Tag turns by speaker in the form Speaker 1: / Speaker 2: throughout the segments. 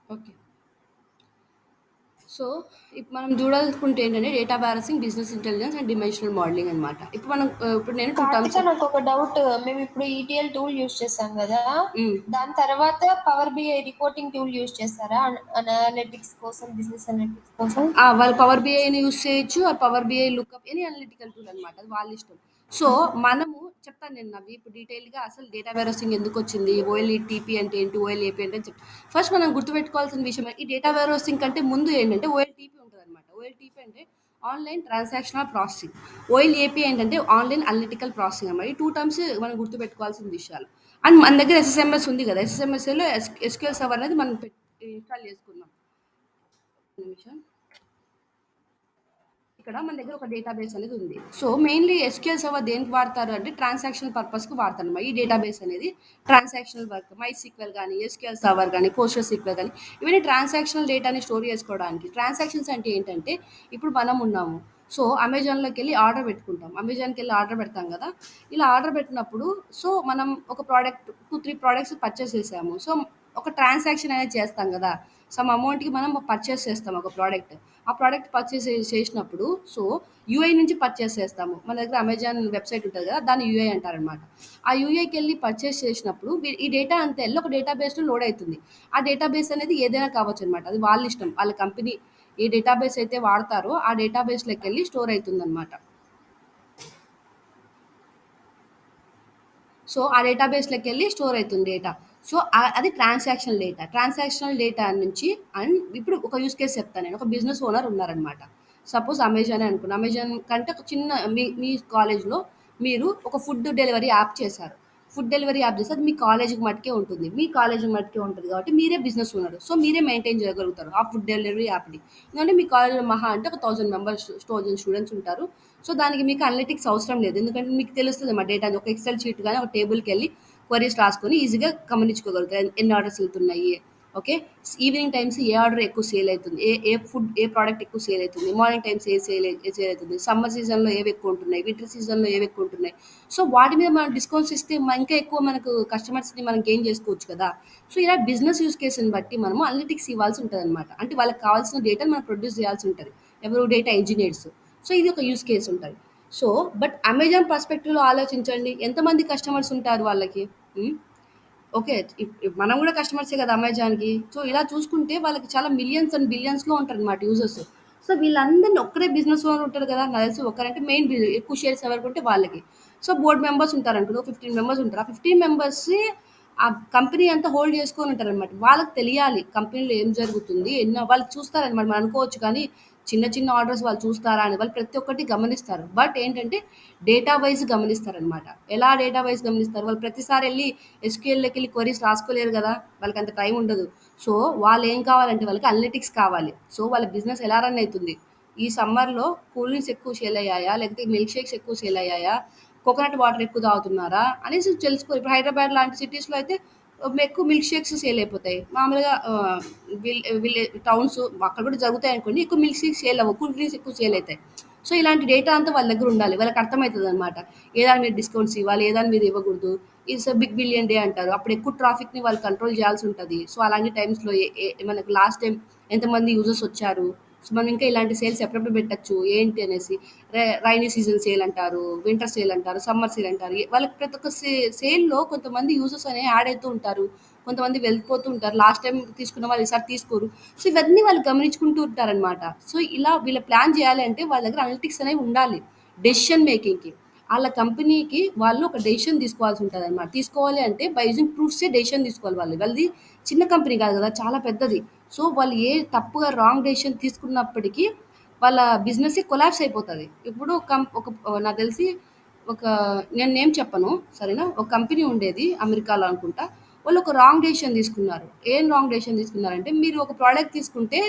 Speaker 1: Okay. So, ఇప్పుడు మనం చూడాలనుకుంటే ఏంటంటే data balancing, business intelligence and dimensional modelling అనమాట. ఇప్పుడు మనం ఇప్పుడు నేను 2
Speaker 2: కార్తిక,
Speaker 1: టర్మ్స్
Speaker 2: నాకు ఒక డౌట్. మేము ఇప్పుడు ఈటీఎల్ టూల్ యూస్ చేస్తాం కదా,
Speaker 1: హ్మ్.
Speaker 2: దాని తర్వాత power BI reporting tool use చేస్తారా? అనలిటిక్స్ కోసం, బిజినెస్ అనలిటిక్స్ కోసం.
Speaker 1: వాళ్ళు పవర్ బిఐని యూజ్ చేయొచ్చు. ఆ power BI look up any analytical tool అనమాట. అది వాళ్ళ ఇష్టం. సో, మనము చెప్తాను నేను నవ్వి ఇప్పుడు డీటెయిల్‌గా అసలు డేటా వేర్‌హౌసింగ్ ఎందుకొచ్చింది? ఓఎల్‌టీపీ అంటే ఏంటి? ఓఎల్ఏపీ అంటే చెప్తా. ఫస్ట్ మనం గుర్తుపెట్టుకోవాల్సిన విషయం ఈ డేటా వేర్‌హౌసింగ్ కంటే ముందు ఏంటంటే ఓఎల్‌టీపీ ఉంటదనమాట. ఓఎల్‌టీపీ అంటే ఆన్‌లైన్ ట్రాన్సాక్షనల్ ప్రాసెసింగ్. ఓఎల్ఏపీ ఏంటంటే ఆన్‌లైన్ అనలిటికల్ ప్రాసెసింగ్ అనమాట. ఈ 2 టర్మ్స్ మనం గుర్తుపెట్టుకోవాల్సిన విషయాలు. అండ్ మన దగ్గర ఎస్ఎస్ఎంఎస్ ఉంది కదా! ఎస్ఎస్ఎంఎస్‌లో ఎస్‌క్యూఎల్ సర్వర్ అనేది మనం ఇన్‌స్టాల్ చేసుకున్నాం. ఒక్క నిమిషం. ఇక్కడ మన దగ్గర ఒక డేటాబేస్ అనేది ఉంది. సో, మెయిన్‌లీ ఎస్‌క్యూఎల్ సర్వర్ దేనికి వాడతారు అంటే ట్రాన్సాక్షనల్ పర్పస్‌కి వాడతారన్నమాట. ఈ డేటాబేస్ అనేది ట్రాన్సాక్షనల్ వర్క్ మైసీక్వెల్ గానీ, ఎస్‌క్యూఎల్ సర్వర్ గానీ, పోస్టోసీక్వెల్ గానీ ఇవన్నీ ట్రాన్సాక్షనల్ డేటాని స్టోర్ చేసుకోవడానికి. ట్రాన్సాక్షన్స్ అంటే ఏంటంటే ఇప్పుడు మనం ఉన్నాము. సో, అమెజాన్‌లోకెళ్ళి ఆర్డర్ పెట్టుకుంటాం. అమెజాన్‌కెళ్ళి ఆర్డర్ పెడతాం గదా! ఇలా ఆర్డర్ పెట్టినప్పుడు సో, మనం ఒక ప్రోడక్ట్ 2, 3 ప్రొడక్ట్స్ పర్చేస్ చేసాము. సో, ఒక ట్రాన్సాక్షన్ అనేది చేస్తాం గదా! సమ్ అమౌంట్‌కి మనం పర్చేస్ చేస్తాం ఒక ప్రోడక్ట్. ఆ ప్రోడక్ట్ పర్చేస్ చేసినప్పుడు సో యూఐ నుంచి పర్చేస్ చేస్తాము. మన దగ్గర అమెజాన్ వెబ్సైట్ ఉంటుంది కదా, దాన్ని యూఐ అంటారనమాట. ఆ యూఐకి వెళ్ళి పర్చేస్ చేసినప్పుడు ఈ డేటా అంతా వెళ్ళి ఒక డేటాబేస్లో లోడ్ అవుతుంది. ఆ డేటాబేస్ అనేది ఏదైనా కావచ్చు అనమాట. అది వాళ్ళ ఇష్టం, వాళ్ళ కంపెనీ ఏ డేటాబేస్ అయితే వాడతారో ఆ డేటాబేస్లోకి వెళ్ళి స్టోర్ అవుతుంది అనమాట. సో ఆ డేటాబేస్లోకి వెళ్ళి స్టోర్ అవుతుంది డేటా. సో అది ట్రాన్సాక్షనల్ డేటా. ట్రాన్సాక్షనల్ డేటా నుంచి అండ్ ఇప్పుడు ఒక యూస్ కేస్ చెప్తాను నేను. ఒక బిజినెస్ ఓనర్ ఉన్నారనమాట. సపోజ్ అమెజాన్ అనుకున్నా. అమెజాన్ కంటే ఒక చిన్న మీ మీ కాలేజ్లో మీరు ఒక ఫుడ్ డెలివరీ యాప్ చేశారు. ఫుడ్ డెలివరీ యాప్ చేస్తే అది మీ కాలేజీకి మట్టుకే ఉంటుంది. మీ కాలేజీకి మట్టుకే ఉంటుంది కాబట్టి మీరే బిజినెస్ ఓనర్. సో మీరే మెయింటైన్ చేయగలుగుతారు ఆ ఫుడ్ డెలివరీ యాప్ని. ఎందుకంటే మీ కాలేజ్లో మహా అంటే ఒక 1000 మెంబర్స్ 1000 స్టూడెంట్స్ ఉంటారు. సో దానికి మీకు అనలిటిక్స్ అవసరం లేదు. ఎందుకంటే మీకు తెలుస్తుంది మా డేటా ఒక ఎక్సెల్ షీట్ కానీ ఒక టేబుల్కి వెళ్ళి క్వరీస్ రాసుకొని ఈజీగా గమనించుకోగలుగుతారు ఎన్ని ఆర్డర్స్ వెళ్తున్నాయి. ఓకే, ఈవినింగ్ టైమ్స్ ఏ ఆర్డర్ ఎక్కువ సేల్ అవుతుంది, ఏ ఫుడ్ ఏ ప్రోడక్ట్ ఎక్కువ సేల్ అవుతుంది, మార్నింగ్ టైమ్స్ ఏ సేల్ అవుతుంది, సమ్మర్ సీజన్లో ఏవి ఎక్కువ ఉంటున్నాయి, వింటర్ సీజన్లో ఏవి ఎక్కువ ఉంటున్నాయి. సో వాటి మీద మనం డిస్కౌంట్స్ ఇస్తే ఇంకా ఎక్కువ మనకు కస్టమర్స్ని మనం గెయిన్ చేసుకోవచ్చు కదా. సో ఇలా బిజినెస్ యూస్ కేసుని బట్టి మనము అనలిటిక్స్ ఇవ్వాల్సి ఉంటుంది అనమాట. అంటే వాళ్ళకి కావాల్సిన డేటాను మనం ప్రొడ్యూస్ చేయాల్సి ఉంటుంది. ఎవరు డేటా ఇంజనీర్స్. సో ఇది ఒక యూస్ కేస్ ఉంటుంది. సో బట్ అమెజాన్ పర్స్పెక్టివ్లో ఆలోచించండి, ఎంతమంది కస్టమర్స్ ఉంటారు వాళ్ళకి. ఉమ్, ఓకే. మనం గూడా కస్టమర్సే గదా అమెజాన్‌కి. సో, ఇలా చూసుకుంటే వాళ్ళకి చాలా మిలియన్స్ అండ్ బిలియన్స్‌లో ఉంటారనమాట యూజర్స్. సో, వీళ్ళందరిని ఒక్కరే బిజినెస్ ఓనర్ ఉంటారు గదా! నాకు తెలిసి ఒకరంటే మెయిన్ ఎక్కువ షేర్స్ ఎవరికుంటే వాళ్ళకి. సో, బోర్డ్ మెంబర్స్ ఉంటారనుకో 15 మెంబర్స్ ఉంటారు. ఆ 15 మెంబర్స్‌ని ఆ కంపెనీ అంతా హోల్డ్ చేసుకొని ఉంటారనమాట. వాళ్ళకి తెలియాలి కంపెనీలో ఏం జరుగుతుంది, వాళ్ళు చూస్తారనమాట. మనం అనుకోవచ్చు కానీ చిన్న చిన్న ఆర్డర్స్ వాళ్ళు చూస్తారా అని వాళ్ళు ప్రతి ఒక్కటి గమనిస్తారు. బట్ ఏంటంటే డేటా వైజ్ గమనిస్తారనమాట. ఎలా డేటా వైజ్ గమనిస్తారు? వాళ్ళు ప్రతిసారి ఎళ్లి ఎస్‌క్యూఎల్‌లోకి వెళ్లి క్వెరీస్ రాసుకోలేరు గదా! వాళ్ళకంత టైం ఉండదు. సో, వాళ్ళేం కావాలంటే వాళ్ళకి అనలిటిక్స్ కావాలి. సో, వాళ్ళ బిజినెస్ ఎలా రన్ అయితుంది? ఈ సమ్మర్‌లో కూల్ డ్రింక్స్ ఎక్కువ సేల్ అయ్యాయా? లేకపోతే మిల్క్ షేక్స్ ఎక్కువ సేల్ అయ్యాయా? కోకోనట్ వాటర్ ఎక్కువ తాగుతున్నారా? అనేసి తెలుసుకోవాలి. ఇప్పుడు హైదరాబాద్ లాంటి సిటీస్‌లో అయితే ఎక్కువ మిల్క్ షేక్స్ సేల్ అయిపోతాయి. మామూలుగా టౌన్స్ అక్కడ కూడా జరుగుతాయనుకోండి. ఎక్కువ మిల్క్ షేక్స్ సేల్ అవ్వవు. కూల్ డ్రింక్స్ ఎక్కువ సేల్ అయితాయి. సో, ఇలాంటి డేటా అంతా వాళ్ళ దగ్గర ఉండాలి. వాళ్ళకి అర్థమైతదనమాట. ఏ దాని మీద డిస్కౌంట్స్ ఇవ్వాలి, ఏ దాని మీద ఇవ్వకూడదు. ఇట్స్ బిగ్ బిలియన్ డే అంటారు. అప్పుడు ఎక్కువ ట్రాఫిక్‌ని వాళ్ళు కంట్రోల్ చేయాల్సి ఉంటది. సో, అలాంటి టైమ్స్‌లో ఏ ఏ మనకు లాస్ట్ టైమ్ ఎంతమంది యూజర్స్ వచ్చారు. సో, మనం ఇంకా ఇలాంటి సేల్స్ ఎప్పుడెప్పుడు పెట్టొచ్చు ఏంటి అనేసి రైనీ సీజన్ సేల్ అంటారు, వింటర్ సేల్ అంటారు, సమ్మర్ సేల్ అంటారు. వాళ్ళకి ప్రతి ఒక్క సేల్‌లో కొంతమంది యూజర్స్ అనేవి యాడ్ అయితూ ఉంటారు. కొంతమంది వెళ్ళిపోతూ ఉంటారు. లాస్ట్ టైమ్ తీసుకున్న వాళ్ళు ఈసారి తీసుకోరు. సో, ఇవన్నీ వాళ్ళు గమనించుకుంటూ ఉంటారనమాట. సో, ఇలా వీళ్ళ ప్లాన్ చేయాలి అంటే వాళ్ళ దగ్గర అనలిటిక్స్ అనేవి ఉండాలి డెసిషన్ మేకింగ్‌కి. ఆళ్ళ కంపెనీకి వాళ్ళు ఒక డెసిషన్ తీసుకోవాల్సి ఉంటదనమాట. తీసుకోవాలి అంటే బై యూజింగ్ ప్రూఫ్సే డెసిషన్ తీసుకోవాలి వాళ్ళు. వాళ్ళది చిన్న కంపెనీ కాదు కదా! చాలా పెద్దది. సో, వాళ్ళు ఏ తప్పుగా రాంగ్ డెసిషన్ తీసుకున్నప్పటికీ వాళ్ళ బిజినెసే కొలాప్స్ అయిపోతది. ఇప్పుడు నాకు తెలిసి ఒక నేను నేమ్ చెప్పను. సరేనా? ఒక కంపెనీ ఉండేది అమెరికాలో అనుకుంటా. వాళ్ళు ఒక రాంగ్ డెసిషన్ తీసుకున్నారు. ఏం రాంగ్ డెసిషన్ తీసుకున్నారంటే మీరు ఒక ప్రొడక్ట్ తీసుకుంటే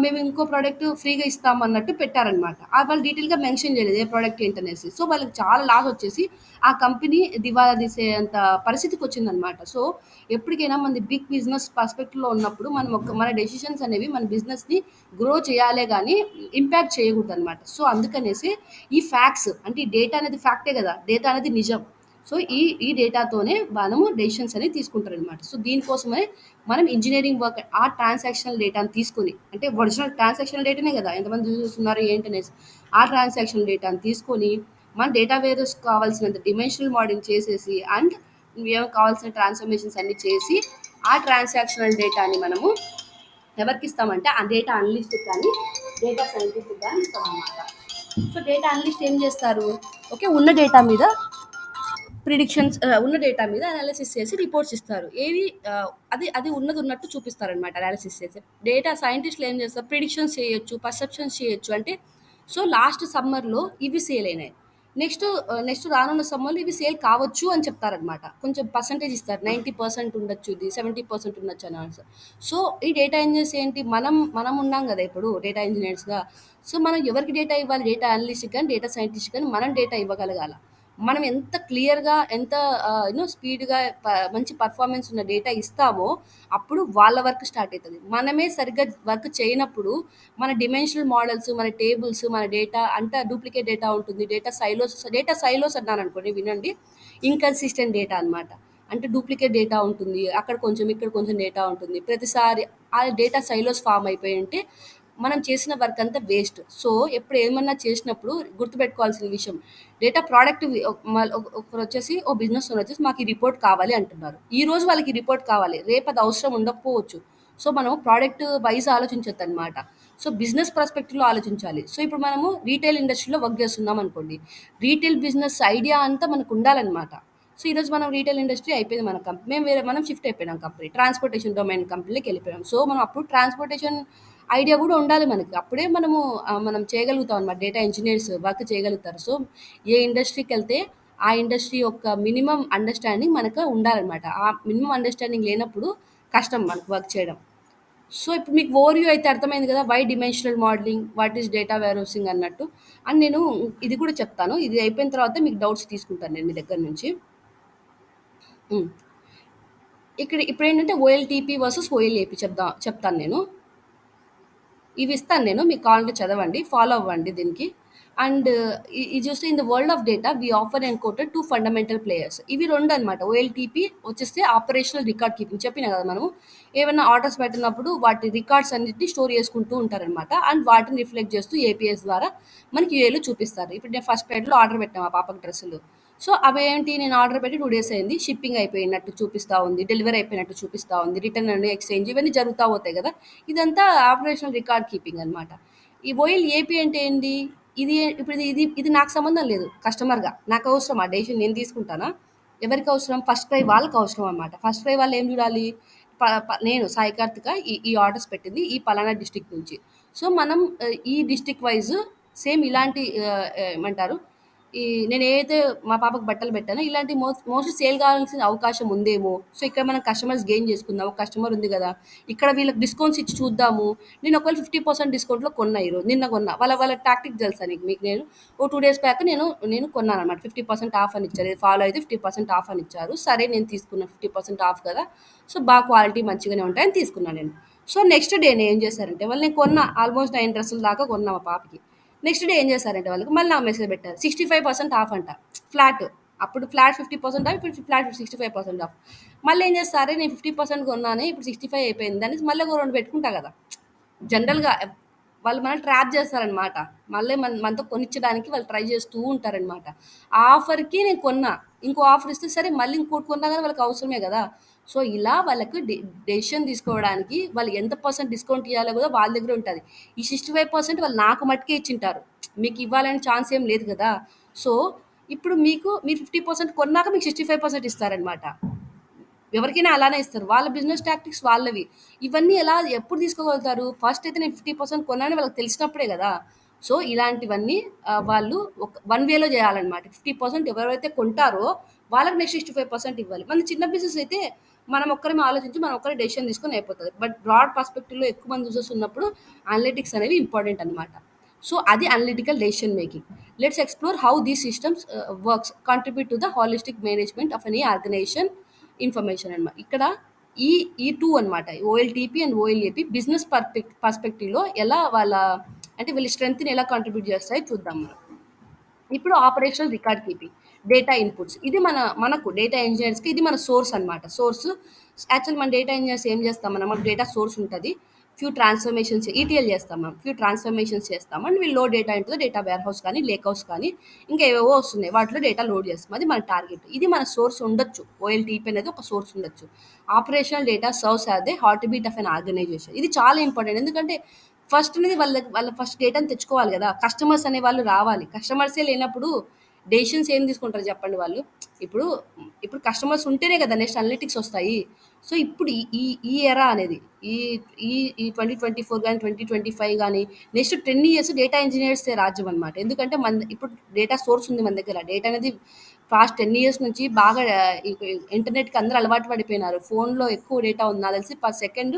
Speaker 1: మేము ఇంకో ప్రొడక్ట్ ఫ్రీగా ఇస్తాం అన్నట్టు పెట్టారనమాట. వాళ్ళు డీటెయిల్‌గా మెన్షన్ చేయలేదు ఏ ప్రొడక్ట్ ఏంటనేసి. సో, వాళ్ళకి చాలా లాస్ వచ్చేసి ఆ కంపెనీ దివాలా తీసేంత పరిస్థితికొచ్చిందనమాట. సో, ఎప్పటికైనా మనది బిగ్ బిజినెస్ పర్స్పెక్టివ్‌లో ఉన్నప్పుడు మనం మన డెసిషన్స్ అనేవి మన బిజినెస్‌ని గ్రో చేయాలే గానీ ఇంపాక్ట్ చేయకూడదనమాట. సో, అందుకనేసి ఈ ఫ్యాక్ట్స్ అంటే ఈ డేటా అనేది ఫ్యాక్టే గదా! డేటా అనేది నిజం. సో ఈ డేటాతోనే మనము డెసిషన్స్ అనేవి తీసుకుంటారనమాట. సో దీనికోసమే మనం ఇంజినీరింగ్ వర్క్ ఆ ట్రాన్సాక్షనల్ డేటాను తీసుకొని, అంటే ఒరిజినల్ ట్రాన్సాక్షనల్ డేటానే కదా ఎంతమంది చూస్తున్నారు ఏంటనేసి, ఆ ట్రాన్సాక్షనల్ డేటాను తీసుకొని మన డేటా వేరియస్ కావాల్సినంత డిమెన్షనల్ మోడలింగ్ చేసేసి అండ్ ఏమైనా కావాల్సిన ట్రాన్స్ఫర్మేషన్స్ అన్ని చేసి ఆ ట్రాన్సాక్షనల్ డేటాని మనము ఎవరికి ఇస్తామంటే ఆ డేటా అనలిస్ట్ కానీ డేటా సైంటిస్ట్ కానీ ఇస్తామన్నమాట. సో డేటా అనలిస్ట్ ఏం చేస్తారు, ఓకే ఉన్న డేటా మీద ప్రిడిక్షన్స్ ఉన్న డేటా మీద అనాలిసిస్ చేసి రిపోర్ట్స్ ఇస్తారు. ఏవి అది అది ఉన్నది ఉన్నట్టు చూపిస్తారనమాట అనాలిసిస్ చేసి. డేటా సైంటిస్టులు ఏం చేస్తారు, ప్రిడిక్షన్స్ చేయొచ్చు, పర్సెప్షన్స్ చేయొచ్చు. అంటే సో లాస్ట్ సమ్మర్లో ఇవి సేల్ అయినాయి, నెక్స్ట్ రానున్న సమ్మర్లో ఇవి సేల్ కావచ్చు అని చెప్తారనమాట. కొంచెం పర్సంటేజ్ ఇస్తారు, 90% ఉండొచ్చు, ఇది 70% ఉండొచ్చు అని ఆన్సర్. సో ఈ డేటా ఇంజనీర్స్ ఏంటి, మనం ఉన్నాం కదా ఇప్పుడు డేటా ఇంజనీర్స్గా. సో మనం ఎవరికి డేటా ఇవ్వాలి, డేటా అనలిస్ట్ కానీ డేటా సైంటిస్ట్ కానీ మనం డేటా ఇవ్వగలగాల. మనం ఎంత క్లియర్‌గా, ఎంత స్పీడ్‌గా మంచి పర్ఫార్మెన్స్ ఉన్న డేటా ఇస్తామో, అప్పుడు వాళ్ళ వర్క్ స్టార్ట్ అయితది. మనమే సరిగ్గా వర్క్ చేయనప్పుడు, మన డిమెన్షనల్ మోడల్స్, మన టేబుల్స్, మన డేటా అంతా డూప్లికేట్ డేటా ఉంటుంది. డేటా సైలోస్ అన్నాననుకోండి వినండి. ఇన్‌కన్సిస్టెంట్ డేటా అనమాట. అంటే డూప్లికేట్ డేటా ఉంటుంది. అక్కడ కొంచెం, ఇక్కడ కొంచెం డేటా ఉంటుంది. ప్రతిసారి ఆ డేటా సైలోస్ ఫార్మ్ అయిపోయి ఉంటే, మనం చేసిన వర్క్ అంతా వేస్ట్. సో ఎప్పుడు ఏమన్నా చేసినప్పుడు గుర్తుపెట్టుకోవాల్సిన విషయం, డేటా ప్రోడక్ట్ ఒకరొచ్చేసి ఓ బిజినెస్ ఓనర్ వచ్చేసి మాకు ఈ రిపోర్ట్ కావాలి అంటున్నారు. ఈ రోజు వాళ్ళకి ఈ రిపోర్ట్ కావాలి, రేపు అది అవసరం ఉండకపోవచ్చు. సో మనం ప్రోడక్ట్ వైజ్ ఆలోచించొద్దు అనమాట. సో బిజినెస్ పర్స్పెక్టివ్లో ఆలోచించాలి. సో ఇప్పుడు మనము రీటైల్ ఇండస్ట్రీలో వర్క్ చేస్తున్నాం అనుకోండి, రీటైల్ బిజినెస్ ఐడియా అంతా మనకు ఉండాలన్నమాట. సో ఈరోజు మనం రీటైల్ ఇండస్ట్రీ అయిపోయింది మన కంపెనీ, మనం షిఫ్ట్ అయిపోయినాం కంపెనీ, ట్రాన్స్పోర్టేషన్ డొమైన్ కంపెనీలోకి వెళ్ళిపోయాం. సో మనం అప్పుడు ట్రాన్స్పోర్టేషన్ ఐడియా కూడా ఉండాలి మనకి, అప్పుడే మనం చేయగలుగుతాం అనమాట. డేటా ఇంజనీర్స్ వర్క్ చేయగలుగుతారు. సో ఏ ఇండస్ట్రీకి వెళ్తే ఆ ఇండస్ట్రీ యొక్క మినిమం అండర్స్టాండింగ్ మనకు ఉండాలన్నమాట. ఆ మినిమం అండర్స్టాండింగ్ లేనప్పుడు కష్టం మనకు వర్క్ చేయడం. సో ఇప్పుడు మీకు ఓవర్‌వ్యూ అయితే అర్థమైంది కదా, why dimensional modelling, what is data warehousing అన్నట్టు. అండ్ నేను ఇది కూడా చెప్తాను, ఇది అయిపోయిన తర్వాత మీకు డౌట్స్ తీసుకుంటాను నేను మీ దగ్గర నుంచి. ఉమ్. ఇక్కడ ఇప్పుడు ఏంటంటే ఓఎల్టీపీ వర్సెస్ ఓఎల్ఏపీ చెప్తాను నేను. ఇవి ఇస్తాను నేను, మీకు కావాలంటే చదవండి, ఫాలో అవ్వండి దీనికి. అండ్ ఇది చూస్తే in the world of data we offer and quoted two fundamental players. ఇవి రెండు అనమాట. ఓఎల్టీపీ వచ్చేస్తే ఆపరేషనల్ రికార్డ్ కీపింగ్, చెప్పిన కదా మనము ఏమైనా ఆర్డర్స్ పెట్టినప్పుడు వాటి రికార్డ్స్ అన్నిటిని స్టోర్ చేసుకుంటూ ఉంటారనమాట. అండ్ వాటిని రిఫ్లెక్ట్ చేస్తూ ఏపీఎస్ ద్వారా మనకి యూఏలో చూపిస్తారు. ఇప్పుడు నేను ఫస్ట్ పేడ్లో ఆర్డర్ పెట్టాను మా పాపకి డ్రెస్సులు. సో అవేంటి, నేను ఆర్డర్ పెట్టి 2 డేస్ అయింది, షిప్పింగ్ అయిపోయినట్టు చూపిస్తా ఉంది, డెలివరీ అయిపోయినట్టు చూపిస్తా ఉంది, రిటర్న్ అండ్ ఎక్స్చేంజ్ ఇవన్నీ జరుగుతూ పోతాయి కదా. ఇదంతా ఆపరేషనల్ రికార్డ్ కీపింగ్ అనమాట. ఈ ఓఎల్ ఏపీ అంటే ఏంటి, ఇప్పుడు ఇది నాకు సంబంధం లేదు. కస్టమర్గా నాకు అవసరం, ఆ డెసిషన్ నేను తీసుకుంటానా, ఎవరికి అవసరం, ఫస్ట్ క్రై వాళ్ళకి అవసరం అనమాట. ఫస్ట్ క్రై వాళ్ళు ఏం చూడాలి, నేను సాయి కార్తిక ఈ ఈ ఆర్డర్స్ పెట్టింది ఈ పలానా డిస్టిక్ నుంచి. సో మనం ఈ డిస్టిక్ వైజ్ సేమ్ ఇలాంటి ఏమంటారు, ఈ నేను ఏదైతే మా పాపకు బట్టలు పెట్టానో ఇలాంటి మోస్ట్లీ సేల్ కావాల్సిన అవకాశం ఉందేమో. సో ఇక్కడ మనం కస్టమర్స్ గెయిన్ చేసుకుందాం, ఒక కస్టమర్ ఉంది కదా, ఇక్కడ వీళ్ళకి డిస్కౌంట్స్ ఇచ్చి చూద్దాము. నేను ఒకవేళ 50% డిస్కౌంట్లో కొన్నా, ఈరోజు నిన్న కొన్నా, వాళ్ళ టాక్టిక్ తెలుసా నీకు, మీకు నేను ఓ 2 డేస్ బ్యాక్ నేను కొన్నాను అనమాట. 50% ఆఫ్ అని ఇచ్చారు, ఇది ఫాలో అయితే 50% ఆఫ్ అని ఇచ్చారు. సరే నేను తీసుకున్నాను, 50% ఆఫ్ కదా, సో బాగా క్వాలిటీ మంచిగానే ఉంటాయని తీసుకున్నాను నేను. సో నెక్స్ట్ డే నేను ఏం చేశారంటే, వాళ్ళు నేను కొన్నా ఆల్మోస్ట్ 9 డ్రెస్సుల దాకా కొన్నా మా పాపకి. నెక్స్ట్ డే ఏం చేశారంటే వాళ్ళకి మళ్ళీ నాకు మెసేజ్ పెట్టారు, 65% ఆఫ్ అంట, ఫ్లాట్. అప్పుడు ఫ్లాట్ 50% ఆఫ్, ఇప్పుడు ఫ్లాట్ 65% ఆఫ్. మళ్ళీ ఏం చేస్తారు, నేను 50% కొన్నాను, ఇప్పుడు 65 అయిపోయింది అని మళ్ళీ ఒక 2 పెట్టుకుంటా కదా. జనరల్గా వాళ్ళు మనం ట్రాప్ చేస్తారనమాట. మళ్ళీ మనతో కొనిచ్చడానికి వాళ్ళు ట్రై చేస్తూ ఉంటారనమాట. ఆ ఆఫర్కి నేను కొన్నా, ఇంకో ఆఫర్ ఇస్తే సరే మళ్ళీ ఇంకోటి కొన్నా కానీ వాళ్ళకి అవసరమే కదా. సో ఇలా వాళ్ళకి డెసిషన్ తీసుకోవడానికి వాళ్ళు ఎంత పర్సెంట్ డిస్కౌంట్ ఇవ్వాలో కూడా వాళ్ళ దగ్గర ఉంటుంది. ఈ 65% వాళ్ళు నాకు మట్టుకే ఇచ్చింటారు, మీకు ఇవ్వాలని ఛాన్స్ ఏం లేదు కదా. సో ఇప్పుడు మీరు 50% కొన్నాక మీకు 65% ఇస్తారనమాట. ఎవరికైనా అలానే ఇస్తారు, వాళ్ళ బిజినెస్ టాక్టిక్స్ వాళ్ళవి. ఇవన్నీ ఎలా ఎప్పుడు తీసుకోగలుగుతారు, ఫస్ట్ అయితే నేను 50% కొన్నాను వాళ్ళకి తెలిసినప్పుడే కదా. సో ఇలాంటివన్నీ వాళ్ళు ఒక వన్ వేలో చేయాలన్నమాట. 50% ఎవరైతే కొంటారో వాళ్ళకి నెక్స్ట్ 65% ఇవ్వాలి. మన చిన్న బిజినెస్ అయితే మనం ఒక్కరిమే ఆలోచించి మనం ఒక్కరే డెసిషన్ తీసుకొని అయిపోతుంది. బట్ బ్రాడ్ పర్స్పెక్టివ్లో ఎక్కువ మంది యూజర్స్ ఉన్నప్పుడు అనలిటిక్స్ అనేవి ఇంపార్టెంట్ అనమాట. సో అది analytical decision making. Let's explore how these systems works contribute to the holistic management of any organisation information అనమాట. ఇక్కడ ఈ టూ అనమాట, ఓఎల్టీపీ అండ్ ఓఎల్ఏపీ బిజినెస్ పర్స్పెక్టివ్లో ఎలా అంటే వీళ్ళ స్ట్రెంగ్త్ని ఎలా కాంట్రిబ్యూట్ చేస్తాయో చూద్దాం మనం. ఇప్పుడు operational record keeping. Data inputs. ఇది మనకు డేటా ఇంజినీర్స్‌కి ఇది మన సోర్స్ అనమాట. యాక్చువల్ మన డేటా ఇంజినీర్స్ ఏం చేస్తాం మనం, మనకు డేటా సోర్స్ ఉంటది. ఫ్యూ ట్రాన్స్‌ఫర్మేషన్స్ ఈటీఎల్ చేస్తాం మనం. ఫ్యూ ట్రాన్స్‌ఫర్మేషన్స్ చేస్తాం. అండ్ వీళ్ళు load data into the data warehouse కానీ, లేక్ హౌస్ కానీ ఇంకా ఏవేవో వస్తున్నాయి. వాటిలో డేటా లోడ్ చేస్తాం. అది మన టార్గెట్. ఇది మన సోర్స్ ఉండొచ్చు. ఓఎల్టీపీ అనేది ఒక సోర్స్ ఉండొచ్చు. Operational data serves as the heartbeat of an organisation. ఇది చాలా ఇంపార్టెంట్. ఎందుకంటే ఫస్ట్ అనేది వాళ్ళ ఫస్ట్ డేటాని తెచ్చుకోవాలి కదా! కస్టమర్స్ అనేవాళ్ళు రావాలి. కస్టమర్సే లేనప్పుడు డెసిషన్స్ ఏం తీసుకుంటారు చెప్పండి వాళ్ళు? ఇప్పుడు ఇప్పుడు కస్టమర్స్ ఉంటేనే కదా నెక్స్ట్ అనలిటిక్స్ వస్తాయి. సో, ఇప్పుడు ఈ ఈ ఈ ఎరా అనేది ఈ ఈ ఈ 2024 గాని, 2025 గాని నెక్స్ట్ 10 ఇయర్స్ డేటా ఇంజినియర్సే రాజ్యం అనమాట. ఎందుకంటే ఇప్పుడు డేటా సోర్స్ ఉంది మన దగ్గర. డేటా అనేది పాస్ట్ 10 ఇయర్స్ నుంచి బాగా ఇంటర్నెట్‌కి అందరూ అలవాటు పడిపోయినారు. ఫోన్‌లో ఎక్కువ డేటా ఉంది. నాకు తెలిసి పర్ సెకండ్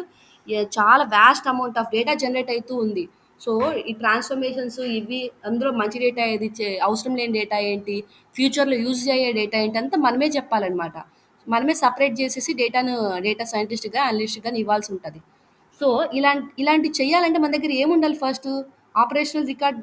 Speaker 1: చాలా vast amount of data generate అయితూ ఉంది. సో, ఈ ట్రాన్స్‌ఫర్మేషన్స్ ఇవి అందులో మంచి డేటా ఏది, అవసరం లేని డేటా ఏంటి, ఫ్యూచర్‌లో యూజ్ అయ్యే డేటా ఏంటి అంతా మనమే చెప్పాలనమాట. మనమే సెపరేట్ చేసేసి డేటా సైంటిస్ట్‌గా, అనలిస్ట్‌గా ఇవ్వాల్సి ఉంటది. సో, ఇలాంటివి చేయాలంటే మన దగ్గర ఏముండాలి first? Operational record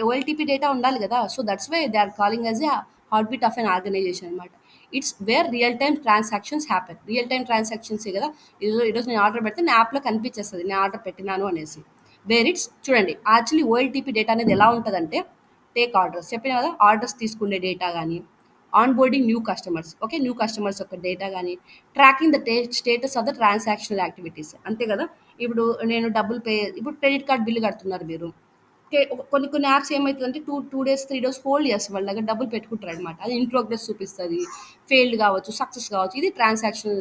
Speaker 1: OLTP data ఉండాలి గదా! So, that's why they are calling as a heartbeat of an organisation అనమాట. It's where real time transactions happen. Real time ట్రాన్సాక్షన్సే గదా! ఈరోజు నేను ఆర్డర్ పెడితే నా యాప్‌లో కనిపించేస్తది. నేను ఆర్డర్ పెట్టినాను అనేసి. చూడండి యాక్చువల్లీ ఓఎల్టీపీ డేటా అనేది ఎలా ఉంటదంటే, టేక్ ఆర్డర్స్ చెప్పినా గదా! ఆర్డర్స్ తీసుకునే డేటా గాని, on boarding new customers. Okay. New customers యొక్క డేటా గాని, tracking the status of the transactional activities. అంతే గదా! ఇప్పుడు నేను ఇప్పుడు క్రెడిట్ కార్డ్ బిల్ కడుతున్నారు మీరు. కొన్ని కొన్ని యాప్స్ ఏమైతదంటే 2 డేస్, 3 డేస్ హోల్డ్ చేస్తాయి. వాళ్ళ దగ్గర డబ్బులు పెట్టుకుంటారనమాట. అది ఇన్ ప్రోగ్రెస్ చూపిస్తది. ఫెయిల్డ్ కావచ్చు, సక్సెస్ కావచ్చు. ఇది ట్రాన్సాక్షనల్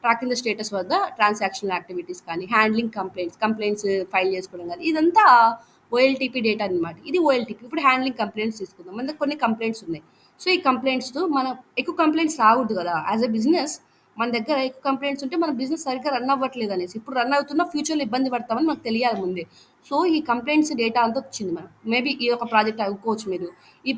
Speaker 1: ట్రాకింగ్ ద స్టేటస్ వద్ద ట్రాన్సాక్షనల్ యాక్టివిటీస్ కానీ, హ్యాండ్లింగ్ కంప్లెయింట్స్ ఫైల్ చేసుకోవడం గాని, ఇదంతా ఓఎల్టీపీ డేటా అనమాట. ఇది ఓఎల్టీపీ. ఇప్పుడు హ్యాండ్లింగ్ కంప్లెయింట్స్ తీసుకుందాం. మన దగ్గర కొన్ని కంప్లెయింట్స్ ఉన్నాయి. సో, ఈ కంప్లెయింట్స్‌తో మనం ఎక్కువ కంప్లెయింట్స్ రాకూడదు కదా! యాస్ ఎ బిజినెస్ మన దగ్గర ఎక్కువ కంప్లెయింట్స్ ఉంటే మన బిజినెస్ సరిగ్గా రన్ అవ్వట్లేదు అనేసి. ఇప్పుడు రన్ అవుతున్నా ఫ్యూచర్‌లో ఇబ్బంది పడతామని మనకు తెలియాలి ముందే. సో, ఈ కంప్లెయింట్స్ డేటా అంతా వచ్చింది మనకు. మేబీ ఈ యొక్క ప్రాజెక్ట్ అనుకోవచ్చు మీరు. ఈ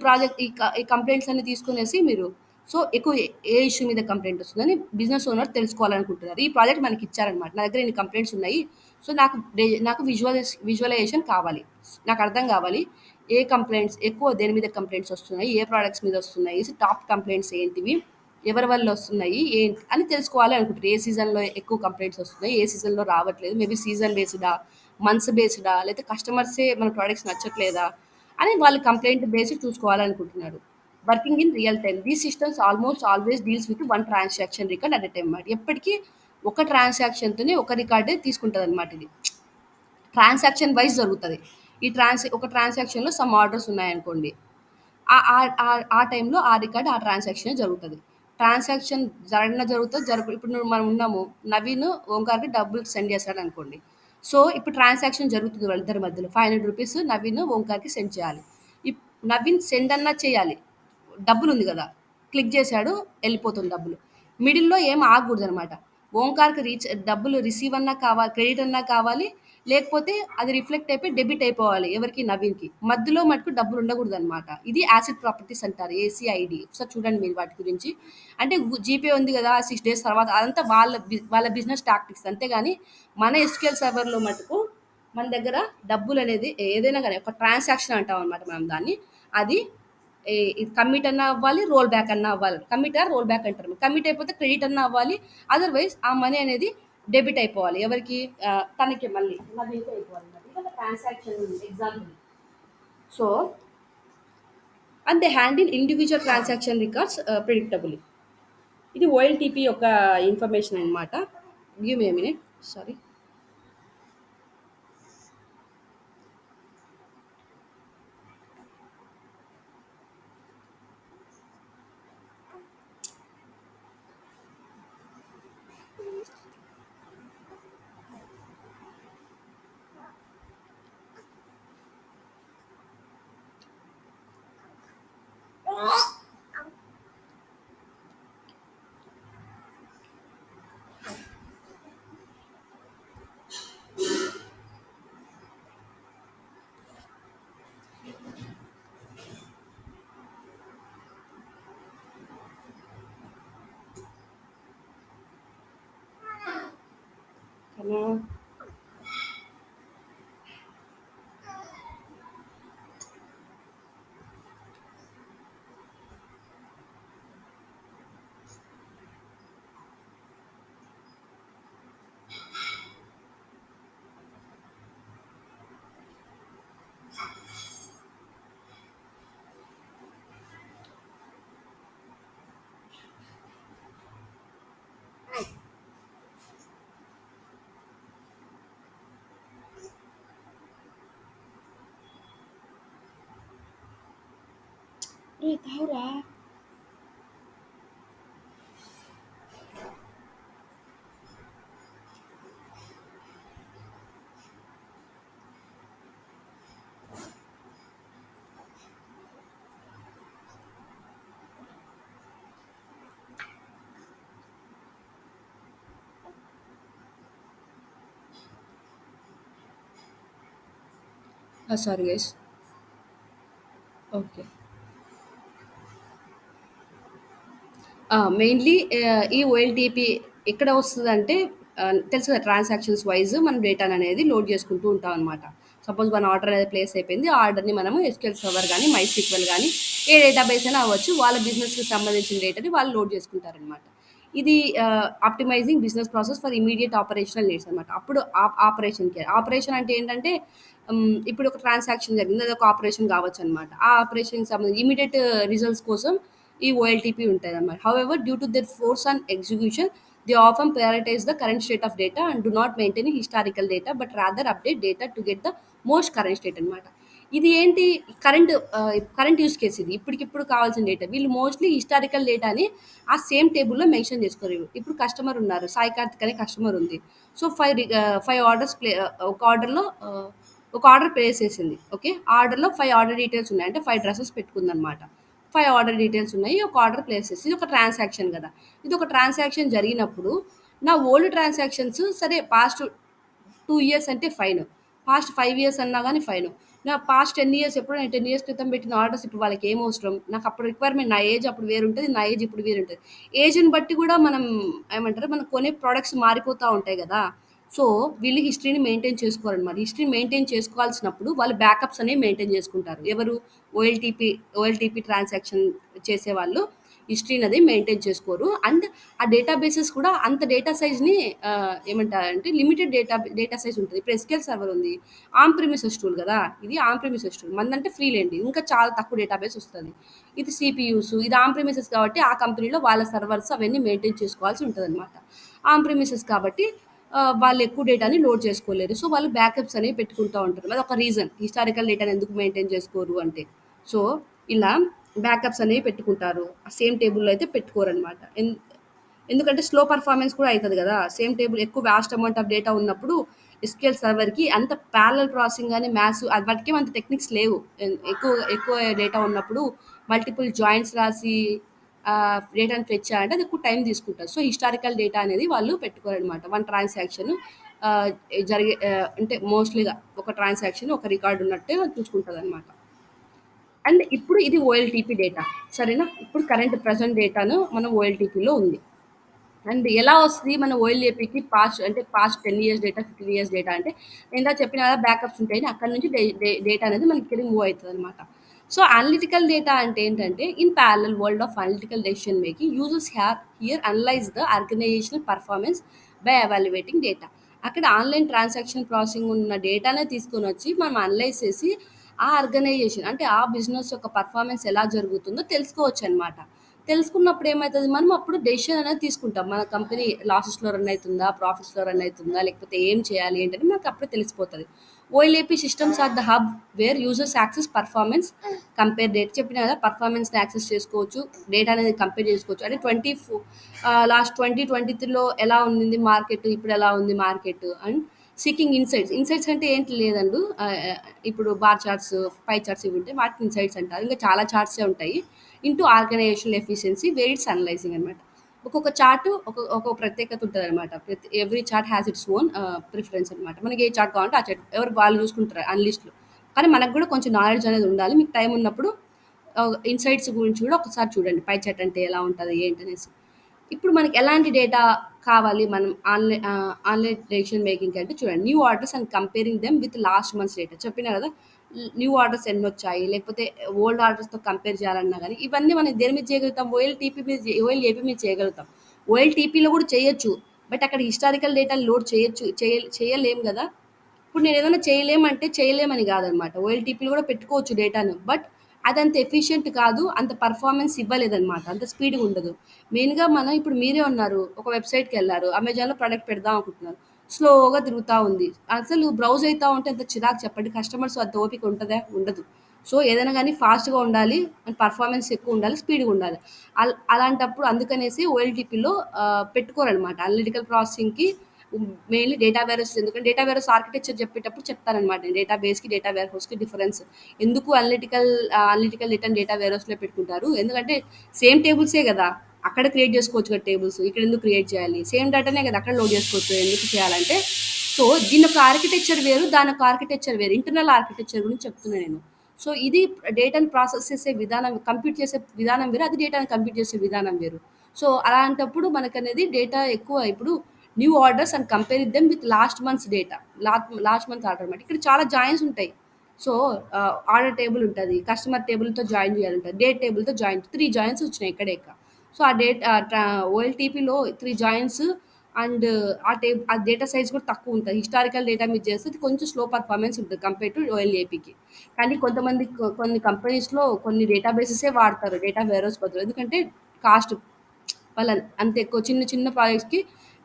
Speaker 1: కంప్లెయింట్స్ అన్ని తీసుకొనేసి మీరు సో, ఎక్కువ ఏ ఇష్యూ మీద కంప్లెయింట్ వస్తుందని బిజినెస్ ఓనర్ తెలుసుకోవాలనుకుంటున్నారు. ఈ ప్రాజెక్ట్ మనకి ఇచ్చారనమాట. నా దగ్గర ఇన్ని కంప్లెయింట్స్ ఉన్నాయి. సో, నాకు విజువలైజేషన్ కావాలి. నాకు అర్థం కావాలి. ఏ కంప్లెయింట్స్ ఎక్కువ దేని మీద కంప్లెయింట్స్ వస్తున్నాయి? ఏ ప్రొడక్ట్స్ మీద వస్తున్నాయి? టాప్ కంప్లెయింట్స్ ఏంటివి? ఎవరి వల్ల వస్తున్నాయి? ఏంటి అని తెలుసుకోవాలి అనుకుంటారు. ఏ సీజన్‌లో ఎక్కువ కంప్లెయింట్స్ వస్తున్నాయి? ఏ సీజన్‌లో రావట్లేదు? మేబీ సీజన్ బేస్డా, మంత్స్ బేస్డా, లేకపోతే కస్టమర్సే మన ప్రొడక్ట్స్ నచ్చట్లేదా? అని వాళ్ళు కంప్లెయింట్ బేసి చూసుకోవాలనుకుంటున్నారు. Working in real time. These systems almost always deals with one transaction record at a time అన్నమాట. ఎప్పటికీ ఒక ట్రాన్సాక్షన్‌తోనే ఒక రికార్డే తీసుకుంటదనమాట ఇది. ట్రాన్సాక్షన్ వైస్ జరుగుతది. ఒక ట్రాన్సాక్షన్‌లో సమ్ ఆర్డర్స్ ఉన్నాయనుకోండి. ఆ ఆ ఆ ఆ టైంలో ఆ రికార్డ్ ఆ ట్రాన్సాక్షన్ జరుగుతది. ట్రాన్సాక్షన్ జరుగుతది. ఇప్పుడు మనం ఉన్నాము. నవీన్ ఓంకార్‌కి డబ్బులు సెండ్ చేశాడనుకోండి. సో, ఇప్పుడు ట్రాన్సాక్షన్ జరుగుతుంది వాళ్ళిద్దరి మధ్యలో. ₹500 నవీన్ ఓంకార్‌కి సెండ్ చేయాలి. ఇప్ నవీన్ సెండ్ అన్నా చేయాలి. డబ్బులుంది గదా! క్లిక్ చేశాడు, ఎళ్ళిపోతుంది డబ్బులు. మిడిల్‌లో ఏం ఆగకూడదనమాట. ఓంకార్‌కి డబ్బులు రిసీవ్ అన్నా కావాలి, క్రెడిట్ అన్నా కావాలి, లేకపోతే అది రిఫ్లెక్ట్ అయిపోయి డెబిట్ అయిపోవాలి. ఎవరికి? నవీన్‌కి. మధ్యలో మటుకు డబ్బులు ఉండకూడదనమాట. ఇది యాసిడ్ ప్రాపర్టీస్ అంటారు. ఏసీఐడీ. ఒకసారి చూడండి మీరు వాటి గురించి. అంటే జీపే ఉంది గదా! 6 డేస్ తర్వాత అదంతా వాళ్ళ బిజినెస్ టాక్టిక్స్. అంతేగాని మన ఎస్‌క్యూఎల్ సర్వర్‌లో మటుకు మన దగ్గర డబ్బులనేది ఏదైనా గాని ఒక ట్రాన్సాక్షన్ అంటామనమాట మనం దాన్ని. అది ఇది కమిట్ అన్నా అవ్వాలి, రోల్ బ్యాక్ అన్నా అవ్వాలి. కమిట్ ఆర్ రోల్ బ్యాక్ అంటారు. కమిట్ అయిపోతే క్రెడిట్ అన్నా అవ్వాలి. అదర్‌వైస్ ఆ మనీ అనేది డెబిట్ అయిపోవాలి. ఎవరికి? తనకి మళ్ళీ. నవీన్‌కి అయిపోవాలన్నమాట. ఇది ఒక transaction example. So, and they handle individual transaction records predictably. ఇది ఓఎల్టీపీ యొక్క ఇన్ఫర్మేషన్ అన్నమాట. Give me a minute. Sorry. Come రే తావురా. Sorry guys. ఓకే. మెయిన్‌లీ ఈ ఓఎల్‌టీపీ ఎక్కడ వస్తదంటే తెలుసు కదా! ట్రాన్సాక్షన్స్ వైస్ మనం డేటాననేది లోడ్ చేసుకుంటూ ఉంటామనమాట. సపోజ్ మన ఆర్డర్ అనేది ప్లేస్ అయిపోయింది. ఆ ఆర్డర్‌ని మనము ఎస్‌క్యూఎల్ సర్వర్ గానీ, మైస్క్యూఎల్ గానీ, ఏ డేటాబేస్ అయినా అవ్వచ్చు. వాళ్ళ బిజినెస్‌కి సంబంధించిన డేటాని వాళ్ళు లోడ్ చేసుకుంటారనమాట. ఇది optimising business process for immediate operational needs అనమాట. అప్పుడు ఆపరేషన్‌కి ఆపరేషన్ అంటే ఏంటంటే ఇప్పుడు ఒక ట్రాన్సాక్షన్ జరిగింది. అదొక ఆపరేషన్ కావచ్చనమాట. ఆ ఆపరేషన్‌కి సంబంధించి ఇమ్మీడియేట్ రిజల్ట్స్ కోసం ఈ ఓఎల్టీపీ ఉంటదన్నమాట. However, due to their force and execution, they often prioritize the current state of data and do not maintain historical data, but rather update data to get the most current state అనమాట. ఇది ఏంటి current use case ఇది. ఇప్పటికిప్పుడు కావాల్సిన data. వీళ్ళు mostly historical డేటాని ఆ same టేబుల్‌లో మెన్షన్ చేసుకోరు. ఇప్పుడు కస్టమర్ ఉన్నారు. సాయి కార్తిక్ అనే కస్టమర్ ఉంది. సో, 5 ఆర్డర్స్ ఒక ఆర్డర్‌లో ఒక ఆర్డర్ ప్లేస్ చేసింది. ఓకే. ఆ ఆర్డర్‌లో 5 ఆర్డర్ డీటెయిల్స్ ఉన్నాయి. అంటే 5 డ్రెసెస్ పెట్టుకుందనమాట. 5 ఆర్డర్ డీటెయిల్స్ ఉన్నాయి. ఒక ఆర్డర్ ప్లేస్ చేసి ఇది ఒక ట్రాన్సాక్షన్ గదా! ఇది ఒక ట్రాన్సాక్షన్ జరిగినప్పుడు నా ఓల్డ్ ట్రాన్సాక్షన్స్ సరే పాస్ట్ 2 ఇయర్స్ అంటే ఫైన్. పాస్ట్ 5 ఇయర్స్ అన్నా గాని ఫైన్. నా పాస్ట్ 10 ఇయర్స్ ఎప్పుడో నేను 10 ఇయర్స్ క్రితం పెట్టిన ఆర్డర్స్ ఇప్పుడు వాళ్ళకి ఏం అవసరం? నాకు అప్పుడు రిక్వైర్మెంట్ నా ఏజ్ అప్పుడు వేరుంటది. నా ఏజ్ ఇప్పుడు వేరుంటది. ఏజ్‌ని బట్టి గూడా మనం ఏమంటారు? మనం కొనే ప్రొడక్ట్స్ మారిపోతా ఉంటాయి గదా! సో, వీళ్ళు హిస్టరీని మెయింటైన్ చేసుకోరనమాట. హిస్టరీ మెయింటైన్ చేసుకోవాల్సినప్పుడు వాళ్ళు బ్యాకప్స్ అనేవి మెయింటైన్ చేసుకుంటారు. ఎవరు? ఓఎల్‌టీపీ ఓఎల్‌టీపీ ట్రాన్సాక్షన్ చేసేవాళ్ళు హిస్టరీని అది మెయింటైన్ చేసుకోరు. అండ్ ఆ డేటాబేసెస్ కూడా అంత డేటా సైజ్‌ని ఏమంటారంటే లిమిటెడ్ డేటా సైజ్ ఉంటది. ఇప్పుడు ఎస్‌క్యూఎల్ సర్వర్ ఉంది. ఆన్ ప్రిమిసెస్ టూల్ గదా! ఇది ఆన్ ప్రిమిసెస్ టూల్. మనదంటే ఫ్రీ లెండి. ఇంకా చాలా తక్కువ డేటాబేస్ వస్తది. ఇది సీపీయూస్ ఇది ఆన్ ప్రిమిసెస్ కాబట్టి ఆ కంపెనీలో వాళ్ళ సర్వర్స్ అవన్నీ మెయింటైన్ చేసుకోవాల్సి ఉంటదనమాట. ఆన్ ప్రిమిసెస్ కాబట్టి వాళ్ళు ఎక్కువ డేటాని లోడ్ చేసుకోలేరు. సో, వాళ్ళు బ్యాకప్స్ అనేవి పెట్టుకుంటా ఉంటారు. అదొక రీజన్. హిస్టారికల్ డేటాని ఎందుకు మెయింటైన్ చేసుకోరు అంటే. సో, ఇలా బ్యాకప్స్ అనేవి పెట్టుకుంటారు. సేమ్ టేబుల్‌లో అయితే పెట్టుకోరనమాట. ఎందుకంటే స్లో పర్ఫార్మెన్స్ కూడా అయితది గదా! సేమ్ టేబుల్ ఎక్కువ వాస్ట్ అమౌంట్ ఆఫ్ డేటా ఉన్నప్పుడు ఎస్‌క్యూఎల్ సర్వర్‌కి అంత ప్యారలల్ ప్రాసెసింగ్ గాని, వాటికేమి అంత టెక్నిక్స్ లేవు. ఎక్కువ ఎక్కువ డేటా ఉన్నప్పుడు మల్టిపుల్ జాయింట్స్ రాసి డేటాని ఫెచ్ చేయాలంటే అది ఎక్కువ టైం తీసుకుంటది. సో, హిస్టారికల్ డేటా అనేది వాళ్ళు పెట్టుకోరనమాట. వన్ ట్రాన్సాక్షన్ అంటే మోస్ట్‌లీగా ఒక ట్రాన్సాక్షన్ ఒక రికార్డ్ ఉన్నట్టే చూసుకుంటదనమాట. అండ్ ఇప్పుడు ఇది ఓఎల్టీపీ డేటా. సరేనా? ఇప్పుడు కరెంట్ ప్రెజెంట్ డేటాను మనం ఓఎల్టీపీలో ఉంది. అండ్ ఎలా వస్తది మన ఓఎల్ఏపీకి past 10 years data, 15 years data అంటే నేను ఇందాక చెప్పిన కదా! బ్యాకప్స్ ఉంటాయని అక్కడి నుంచి డేటా అనేది మనకి మూవ్ అయితదనమాట. సో, అనలిటికల్ డేటా అంటే ఏంటంటే in parallel world of analytical decision making users have here analyse the organisational performance by evaluating data. అక్కడ ఆన్‌లైన్ ట్రాన్సాక్షన్ ప్రాసెసింగ్ ఉన్న డేటానే తీసుకొనొచ్చి మనం అనలైజ్ చేసి ఆ ఆర్గనైజేషన్ అంటే ఆ బిజినెస్ యొక్క పర్ఫార్మెన్స్ ఎలా జరుగుతుందో తెలుసుకోవచ్చనమాట. తెలుసుకున్నప్పుడు ఏమైతది మనం అప్పుడు డెసిషన్ అనేది తీసుకుంటాం. మన కంపెనీ లాసెస్‌లో రన్ అయితుందా? ప్రాఫిట్స్‌లో రన్ అయితుందా? లేకపోతే ఏం చేయాలి ఏంటని మనకు అప్పుడే తెలిసిపోతది. OLAP systems are the hub where users access performance, compare data చెప్పినా కదా! పర్ఫార్మెన్స్‌ని యాక్సెస్ చేసుకోవచ్చు. డేటా అనేది కంపేర్ చేసుకోవచ్చు. అంటే లాస్ట్ 2023లో ఎలా ఉండింది మార్కెట్, ఇప్పుడు ఎలా ఉంది market and seeking insights. Insights అంటే ఏంటి లేదండు ఇప్పుడు బార్ చార్ట్స్, పై చార్ట్స్ ఇవి ఉంటాయి. వాటిని ఇన్సైట్స్ అంటారు. ఇంకా చాలా చార్ట్సే ఉంటాయి. Into organisational efficiency where it's analysing అనమాట. ఒక్కొక్క చార్ట్ ఒక ప్రత్యేకత ఉంటదనమాట. Every chart has its own preference అనమాట. మనకి ఏ చార్ట్ కావాలంటే ఆ చార్ట్ ఎవరు వాళ్ళు చూసుకుంటారు అనలిస్ట్‌లు. కానీ మనకు కూడా కొంచెం నాలెడ్జ్ అనేది ఉండాలి. మీకు టైం ఉన్నప్పుడు ఇన్సైట్స్ గురించి కూడా ఒకసారి చూడండి. పై చార్ట్ అంటే ఎలా ఉంటది ఏంటనేసి. ఇప్పుడు మనకి ఎలాంటి డేటా కావాలి మనం ఆన్‌లైన్ డెసిషన్ మేకింగ్‌కి అంటే చూడండి. New orders and comparing them with last months data. చెప్పినా కదా! న్యూ ఆర్డర్స్ ఎన్నొచ్చాయి, లేకపోతే ఓల్డ్ ఆర్డర్స్‌తో కంపేర్ చేయాలన్నా గాని, ఇవన్నీ మనం దేని మీద చేయగలుగుతాం? ఓఎల్ఏపీ మీద చేయగలుగుతాం. ఓఎల్టీపీలో కూడా చేయొచ్చు. బట్ అక్కడ హిస్టారికల్ డేటాని లోడ్ చేయొచ్చు. చేయలేం గదా! ఇప్పుడు నేనేదైనా చేయలేమంటే చేయలేమని గాదనమాట. ఓఎల్టీపీలో గూడా పెట్టుకోవచ్చు డేటాను. బట్ అదంత ఎఫిషియంట్ కాదు. అంత పర్ఫార్మెన్స్ ఇవ్వలేదనమాట. అంత స్పీడ్‌గుండదు. మెయిన్‌గా మనం ఇప్పుడు మీరే ఉన్నారు. ఒక వెబ్‌సైట్‌కెళ్లారు. అమెజాన్‌లో ప్రొడక్ట్ పెడదాం అనుకుంటున్నారు. స్లోగా తిరుగుతా ఉంది. అసలు బ్రౌజ్ అయితా ఉంటే ఎంత చిరాకు చెప్పండి. కస్టమర్స్ అంత ఓపిక ఉంటదా? ఉండదు. సో ఏదైనా కానీ ఫాస్ట్గా ఉండాలి అండ్ పర్ఫార్మెన్స్ ఎక్కువ ఉండాలి, స్పీడ్గా ఉండాలి. అలాంటప్పుడు అందుకనేసి ఓఎల్టీపీలో పెట్టుకోరనమాట అనలిటికల్ ప్రాసెసింగ్కి. మెయిన్లీ డేటా వేరస్, ఎందుకంటే డేటా వేరస్ ఆర్కిటెక్చర్ చెప్పేటప్పుడు చెప్తారనమాట, డేటా బేస్కి డేటా వేర్ హౌస్కి డిఫరెన్స్ ఎందుకు అనలిటికల్ డేటా డేటా వేర్ హౌస్లో పెట్టుకుంటారు, ఎందుకంటే సేమ్ టేబుల్సే కదా అక్కడ క్రియేట్ చేసుకోవచ్చు కదా టేబుల్స్, ఇక్కడ ఎందుకు క్రియేట్ చేయాలి, సేమ్ డేటానే కదా అక్కడ లోడ్ చేసుకోవచ్చు, ఎందుకు చేయాలంటే. సో దీని ఒక ఆర్కిటెక్చర్ వేరు, దాని ఒక ఆర్కిటెక్చర్ వేరు, ఇంటర్నల్ ఆర్కిటెక్చర్ గురించి చెప్తున్నాను నేను. సో ఇది డేటాను ప్రాసెస్ చేసే విధానం, కంప్యూట్ చేసే విధానం వేరు, అది డేటాను కంప్యూట్ చేసే విధానం వేరు. సో అలాంటప్పుడు మనకనేది డేటా ఎక్కువ, ఇప్పుడు new orders and compare them with last months data, last month order అనమాట. ఇక్కడ చాలా జాయిన్స్ ఉంటాయి. సో ఆర్డర్ టేబుల్ ఉంటుంది, కస్టమర్ టేబుల్తో జాయిన్ చేయాలంటుంది, డేట్ టేబుల్తో జాయిన్, 3 జాయిన్స్ వచ్చినాయి ఇక్కడే. సో ఆ ఓఎల్టీపీలో 3 జాయిన్స్ అండ్ ఆ డేటా సైజ్ కూడా తక్కువ ఉంటుంది. హిస్టారికల్ డేటా మీద చేస్తే అది కొంచెం స్లో పర్ఫార్మెన్స్ ఉంటుంది కంపేర్ టు ఓఎల్ఏపీకి. కానీ కొన్ని కంపెనీస్లో కొన్ని డేటాబేసెసే వాడతారు డేటా వేరోస్ బదులు, ఎందుకంటే కాస్ట్ వాళ్ళ అంత ఎక్కువ చిన్న చిన్న ప్రాజెక్ట్స్కి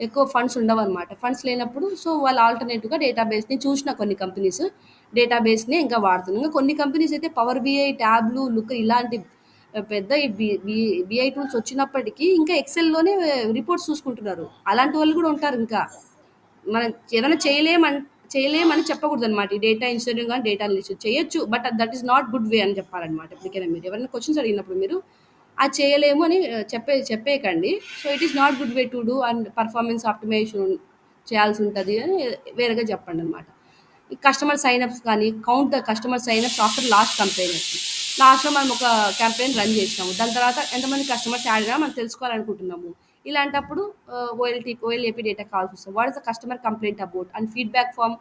Speaker 1: ఎక్కువ ఫండ్స్ ఉండవు అనమాట. ఫండ్స్ లేనప్పుడు సో వాళ్ళు ఆల్టర్నేటివ్గా డేటాబేస్ని చూసిన కొన్ని కంపెనీస్ డేటాబేస్ని ఇంకా వాడుతున్నాయి. ఇంకా కొన్ని కంపెనీస్ అయితే పవర్ బిఐ, ట్యాబ్లు, లుక్ ఇలాంటి పెద్ద బిఐ టూల్స్ వచ్చినప్పటికీ ఇంకా ఎక్సెల్లోనే రిపోర్ట్స్ చూసుకుంటున్నారు. అలాంటి వాళ్ళు కూడా ఉంటారు. ఇంకా మనం ఏదైనా చేయలేమని చెప్పకూడదు అనమాట. ఈ డేటా ఇంజనీరింగ్ కానీ డేటా అనలిస్ట్ చేయొచ్చు, but that is not good వే అని చెప్పాలన్నమాట. ఇప్పటికైనా మీరు ఎవరైనా క్వశ్చన్స్ అడిగినప్పుడు మీరు అది చేయలేము అని చెప్పేయకండి. So it is not good way to do and performance optimisation చేయాల్సి ఉంటుంది అని వేరేగా చెప్పండి అనమాట. ఈ కస్టమర్ సైనప్స్ కానీ count the customer signups after last campaign. లాస్ట్లో మనం ఒక క్యాంపెయిన్ రన్ చేసినాము, దాని తర్వాత ఎంతమంది కస్టమర్స్ యాడ్ అయినా మనం తెలుసుకోవాలనుకుంటున్నాము. ఇలాంటప్పుడు ఓఎల్ఏపీ డేటా కావాల్సి వస్తుంది. What is the customer complaint about and feedback form.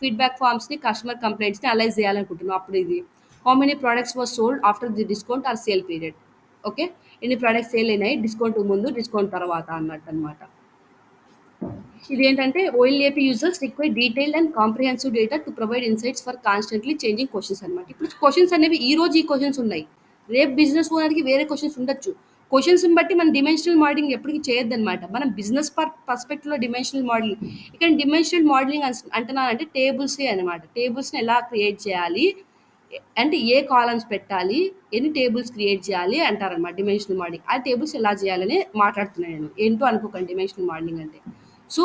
Speaker 1: Feedback ఫామ్స్ని కస్టమర్ కంప్లైంట్స్ని అనలైజ్ చేయాలనుకుంటున్నాం. అప్పుడు ఇది how many products was sold after the discount or sale period. Okay, ఎన్ని ప్రోడక్ట్స్ సేల్ అయినాయి డిస్కౌంట్ ముందు డిస్కౌంట్ తర్వాత అన్నట్టు అనమాట. ఇదేంటంటే OLAP users require detailed and comprehensive data to provide insights for constantly changing questions అనమాట. ఇప్పుడు క్వశ్చన్స్ అనేవి ఈ రోజు ఈ క్వశ్చన్స్ ఉన్నాయి, రేపు బిజినెస్ ఓనర్కి వేరే క్వశ్చన్స్ ఉండొచ్చు. క్వశ్చన్స్ని బట్టి మనం డిమెన్షనల్ మోడలింగ్ ఎప్పటికీ చేయొద్దన్నమాట. మనం బిజినెస్ పర్స్పెక్టివ్లో డిమెన్షనల్ మోడలింగ్, ఇక్కడ డిమెన్షనల్ మోడలింగ్ అంటున్నానంటే టేబుల్సే అనమాట. టేబుల్స్ని ఎలా క్రియేట్ చేయాలి అంటే ఏ కాలమ్స్ పెట్టాలి, ఎన్ని టేబుల్స్ క్రియేట్ చేయాలి అంటారనమాట డిమెన్షనల్ మోడలింగ్. ఆ టేబుల్స్ ఎలా చేయాలని మాట్లాడుతున్నాను నేను, ఏంటో అనుకోకండి డిమెన్షనల్ మోడలింగ్ అంటే. సో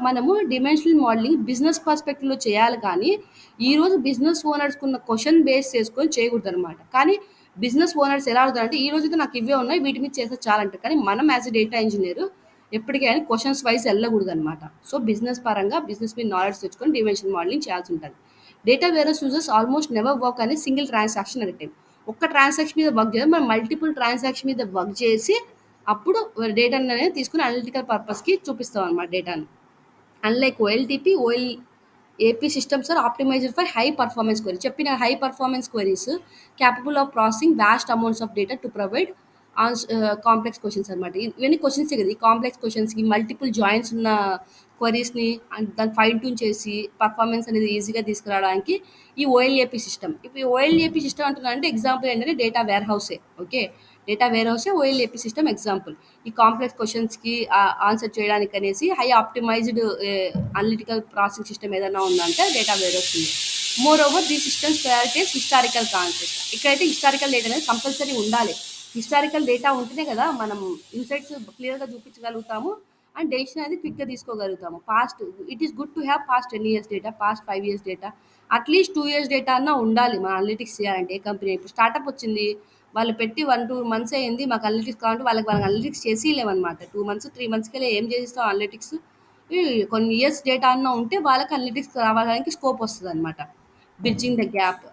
Speaker 1: మనము డిమెన్షనల్ మోడలింగ్ బిజినెస్ పర్స్పెక్టివ్లో చేయాలి, కానీ ఈరోజు బిజినెస్ ఓనర్స్కున్న క్వశ్చన్ బేస్ చేసుకొని చేయకూడదు అనమాట. కానీ బిజినెస్ ఓనర్స్ ఎలా అడుగుతారంటే ఈ రోజు అయితే నాకు ఇవే ఉన్నాయి వీటి మీద చేస్తే చాలంటారు, కానీ మనం యాజ్ ఎ డేటా ఇంజనీర్ ఎప్పటికైనా క్వశ్చన్స్ వైజ్ వెళ్ళకూడదు అనమాట. సో బిజినెస్ పరంగా బిజినెస్ మీద నాలెడ్జ్ తెచ్చుకొని డిమెన్షనల్ మోడలింగ్ చేయాల్సి ఉంటుంది. Data warehouse users almost never work అనే సింగిల్ ట్రాన్సాక్షన్ అట్ టైం. ఒక్క ట్రాన్సాక్షన్ మీద వర్క్ చేయాలి, మనం మల్టిపుల్ ట్రాన్సాక్షన్ మీద వర్క్ చేసి అప్పుడు డేటా అనేది తీసుకుని అనలిటికల్ పర్పస్కి చూపిస్తాం అనమాట డేటాని. Unlike OLTP, OLAP systems are optimised for high performance queries. చెప్పిన high performance queries capable of processing vast amounts of data to provide complex questions అనమాట. ఇవన్నీ క్వశ్చన్సే కదా, ఈ కాంప్లెక్స్ క్వశ్చన్స్కి మల్టిపుల్ జాయిన్స్ ఉన్న క్వరీస్ని అండ్ దాన్ని ఫైన్ ట్యూన్ చేసి పర్ఫార్మెన్స్ అనేది ఈజీగా తీసుకురావడానికి ఈ ఓఎల్ఏపీ సిస్టమ్. ఇప్పుడు ఓఎల్ఏపీ సిస్టమ్ అంటున్నారంటే ఎగ్జాంపుల్ ఏంటంటే డేటా వేర్ హౌసే. ఓకే, డేటా వేర్ హౌసే ఓఎల్ఏపీ సిస్టమ్ ఎగ్జాంపుల్. ఈ కాంప్లెక్స్ క్వశ్చన్స్కి ఆన్సర్ చేయడానికి అనేసి high optimised analytical processing system ఏదైనా ఉందంటే డేటా వేర్ హౌస్ ఉంది. Moreover these systems prioritise historical concept. ఇక్కడైతే హిస్టారికల్ డేటా అనేది కంపల్సరీ ఉండాలి. హిస్టారికల్ డేటా ఉంటేనే కదా మనం ఇన్సైట్స్ క్లియర్గా చూపించగలుగుతాము అండ్ డెసిషన్ అనేది క్విక్గా తీసుకోగలుగుతాము. It is good to have past 10 years data, past 5 years data, at least 2 years data అన్నా ఉండాలి మన అనలిటిక్స్ చేయాలంటే. ఏ కంపెనీ ఇప్పుడు స్టార్టప్ వచ్చింది, వాళ్ళు పెట్టి 1-2 months అయింది, మాకు అనలిటిక్స్ కావాలంటే వాళ్ళకి అనలిటిక్స్ చేసి లేవన్నమాట. 2 months 3 monthsకి ఏం చేసిస్తాం అనలిటిక్స్. కొన్ని ఇయర్స్ డేటా అన్నా ఉంటే వాళ్ళకి అనలిటిక్స్ రావడానికి స్కోప్ వస్తుంది అనమాట. Bridging the gap.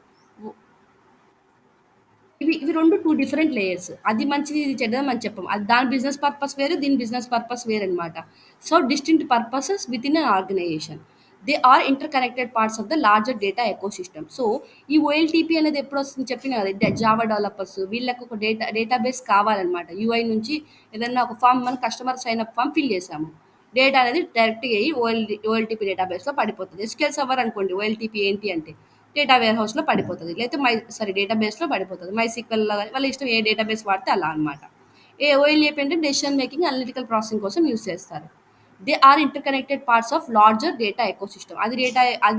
Speaker 1: ఇవి 2 డిఫరెంట్ లేయర్స్. అది మంచిది, ఇది చెడ్డది మనం చెప్పం. అది దాని బిజినెస్ పర్పస్ వేరు, దీని బిజినెస్ పర్పస్ వేరనమాట. So distinct purposes within an organisation. They are interconnected parts of the larger data ecosystem. So ఈ ఓఎల్టీపీ అనేది ఎప్పుడు వస్తుంది చెప్పిన కదా, జావా డెవలపర్స్ వీళ్ళకి ఒక డేటాబేస్ కావాలన్నమాట. యూఐ నుంచి ఏదన్నా ఒక ఫామ్, మన customer sign up form fill చేసాము, డేటా అనేది డైరెక్ట్గా అయ్యి ఓఎల్టీపీ డేటాబేస్లో పడిపోతుంది. ఎస్క్యూఎల్ సర్వర్ అనుకోండి, ఓఎల్టీపీ ఏంటి అంటే డేటా వేర్ హౌస్లో పడిపోతుంది, లేకపోతే డేటాబేస్లో పడిపోతుంది. MySQL వాళ్ళ ఇష్టం ఏ డేటాబేస్ వాడితే అలా అనమాట. ఓఎల్ఏపీ అంటే డెసిషన్ మేకింగ్ అనలిటికల్ ప్రాసెసింగ్ కోసం యూస్ చేస్తారు. They are interconnected parts of larger data ecosystem. అది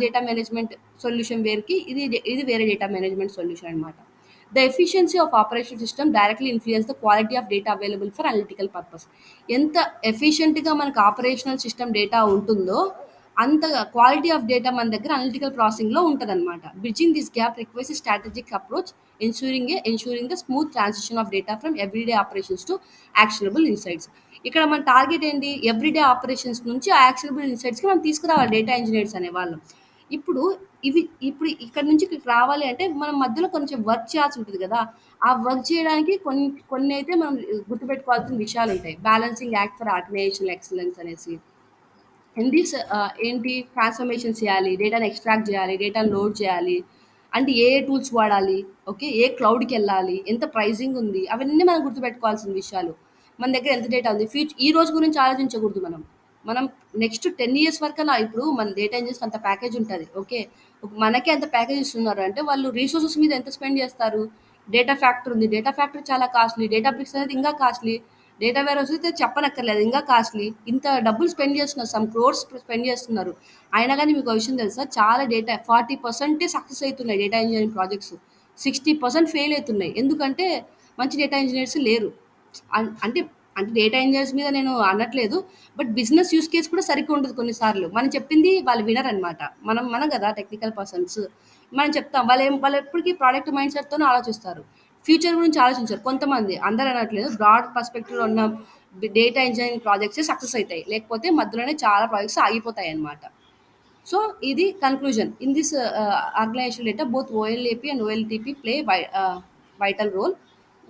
Speaker 1: డేటా మేనేజ్మెంట్ సొల్యూషన్ వేరుకి, ఇది వేరే డేటా మేనేజ్మెంట్ సొల్యూషన్ అనమాట. The efficiency of operation system directly influence the quality of data available for analytical purpose. ఎంత ఎఫిషియెంట్గా మనకు ఆపరేషనల్ సిస్టమ్ డేటా ఉంటుందో అంత క్వాలిటీ ఆఫ్ డేటా మన దగ్గర అనలిటికల్ ప్రాసెసింగ్లో ఉంటుంది అనమాట. Bridging this gap requires strategic approach ensuring the smooth transition of data from everyday operations to actionable insights. ఇక్కడ మన టార్గెట్ ఏంటి? ఎవ్రీడే ఆపరేషన్స్ నుంచి ఆ యాక్షనబుల్ ఇన్సైట్స్కి మనం తీసుకురావాలి డేటా ఇంజనీర్స్ అనే వాళ్ళు. ఇప్పుడు ఇప్పుడు ఇక్కడ నుంచి ఇక్కడికి రావాలి అంటే మనం మధ్యలో కొంచెం వర్క్ చేయాల్సి ఉంటుంది కదా. ఆ వర్క్ చేయడానికి కొన్ని అయితే మనం గుర్తుపెట్టుకోవాల్సిన విషయాలు ఉంటాయి. Balancing act for organisation excellence అనేసి. దీస్ ఏంటి? ట్రాన్స్ఫర్మేషన్ చేయాలి, డేటాని ఎక్స్ట్రాక్ట్ చేయాలి, డేటాని లోడ్ చేయాలి, అంటే ఏ టూల్స్ వాడాలి, ఓకే, ఏ క్లౌడ్కి వెళ్ళాలి, ఎంత ప్రైజింగ్ ఉంది, అవన్నీ మనం గుర్తుపెట్టుకోవాల్సిన విషయాలు. మన దగ్గర ఎంత డేటా ఉంది, ఈ రోజు గురించి ఆలోచించకూడదు. మనం నెక్స్ట్ 10 years వరకు అలా. ఇప్పుడు మన డేటా ఇంజనీర్స్ అంత ప్యాకేజ్ ఉంటుంది, ఓకే. మనకే అంత ప్యాకేజ్ ఇస్తున్నారు అంటే వాళ్ళు రీసోర్సెస్ మీద ఎంత స్పెండ్ చేస్తారు. డేటా ఫ్యాక్టరీ ఉంది, డేటా ఫ్యాక్టరీ చాలా కాస్ట్లీ, డేటా బ్రిక్స్ అనేది ఇంకా కాస్ట్లీ, డేటా వేర్ హౌస్ అయితే చెప్పనక్కర్లేదు, ఇంకా కాస్ట్లీ. ఇంత డబ్బులు స్పెండ్ చేస్తున్నారు, సమ్ క్రోర్స్ స్పెండ్ చేస్తున్నారు. అయినా కానీ మీకు విషయం తెలుసా, చాలా డేటా 40% సక్సెస్ అవుతున్నాయి డేటా ఇంజనీరింగ్ ప్రాజెక్ట్స్, 60% ఫెయిల్ అవుతున్నాయి. ఎందుకంటే మంచి డేటా ఇంజనీర్స్ లేరు. అంటే అంటే డేటా ఇంజనీర్స్ మీద నేను అనట్లేదు, బట్ బిజినెస్ యూస్ కేస్ కూడా సరిగ్గా ఉండదు కొన్నిసార్లు. మనం చెప్పింది వాళ్ళు వినరనమాట. మనం కదా టెక్నికల్ పర్సన్స్, మనం చెప్తాం, వాళ్ళు ఎప్పటికీ ప్రోడక్ట్ మైండ్ సెట్తోనే ఆలోచిస్తారు, ఫ్యూచర్ గురించి ఆలోచించారు. కొంతమంది, అందరూ అనట్లేదు, బ్రాడ్ పర్స్పెక్టివ్ ఉన్న డేటా ఇంజనీరింగ్ ప్రాజెక్ట్స్ సక్సెస్ అవుతాయి, లేకపోతే మధ్యలోనే చాలా ప్రాజెక్ట్స్ ఆగిపోతాయి అన్నమాట. సో ఇది conclusion. In this organisation data both OLAP and OLTP play vital role.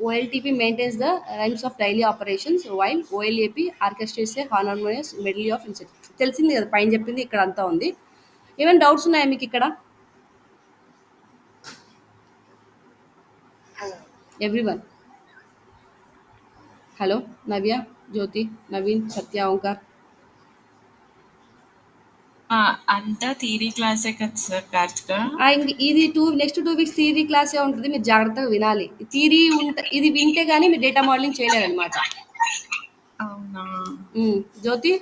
Speaker 1: OLTP maintains the rhymes of daily operations while OLAP orchestrates a harmonious medley of insights. తెలిసింది కదా, పైన చెప్పింది ఇక్కడ అంతా ఉంది. ఏమైనా డౌట్స్ ఉన్నాయా మీకు ఇక్కడ? ఎవ్రీవన్, హలో, నవ్య, జ్యోతి, నవీన్, సత్య, ఓంకార్.
Speaker 3: అంతా థియరీ క్లాసే కదా సార్ ప్రాక్టికల్?
Speaker 1: ఇది నెక్స్ట్ 2 weeks థియరీ క్లాసే ఉంటుంది, మీరు జాగ్రత్తగా వినాలి. థియరీ ఇది వింటే కానీ మీరు డేటా మోడలింగ్ చేయలేరనమాట.
Speaker 3: అవునా?
Speaker 1: జ్యోతి,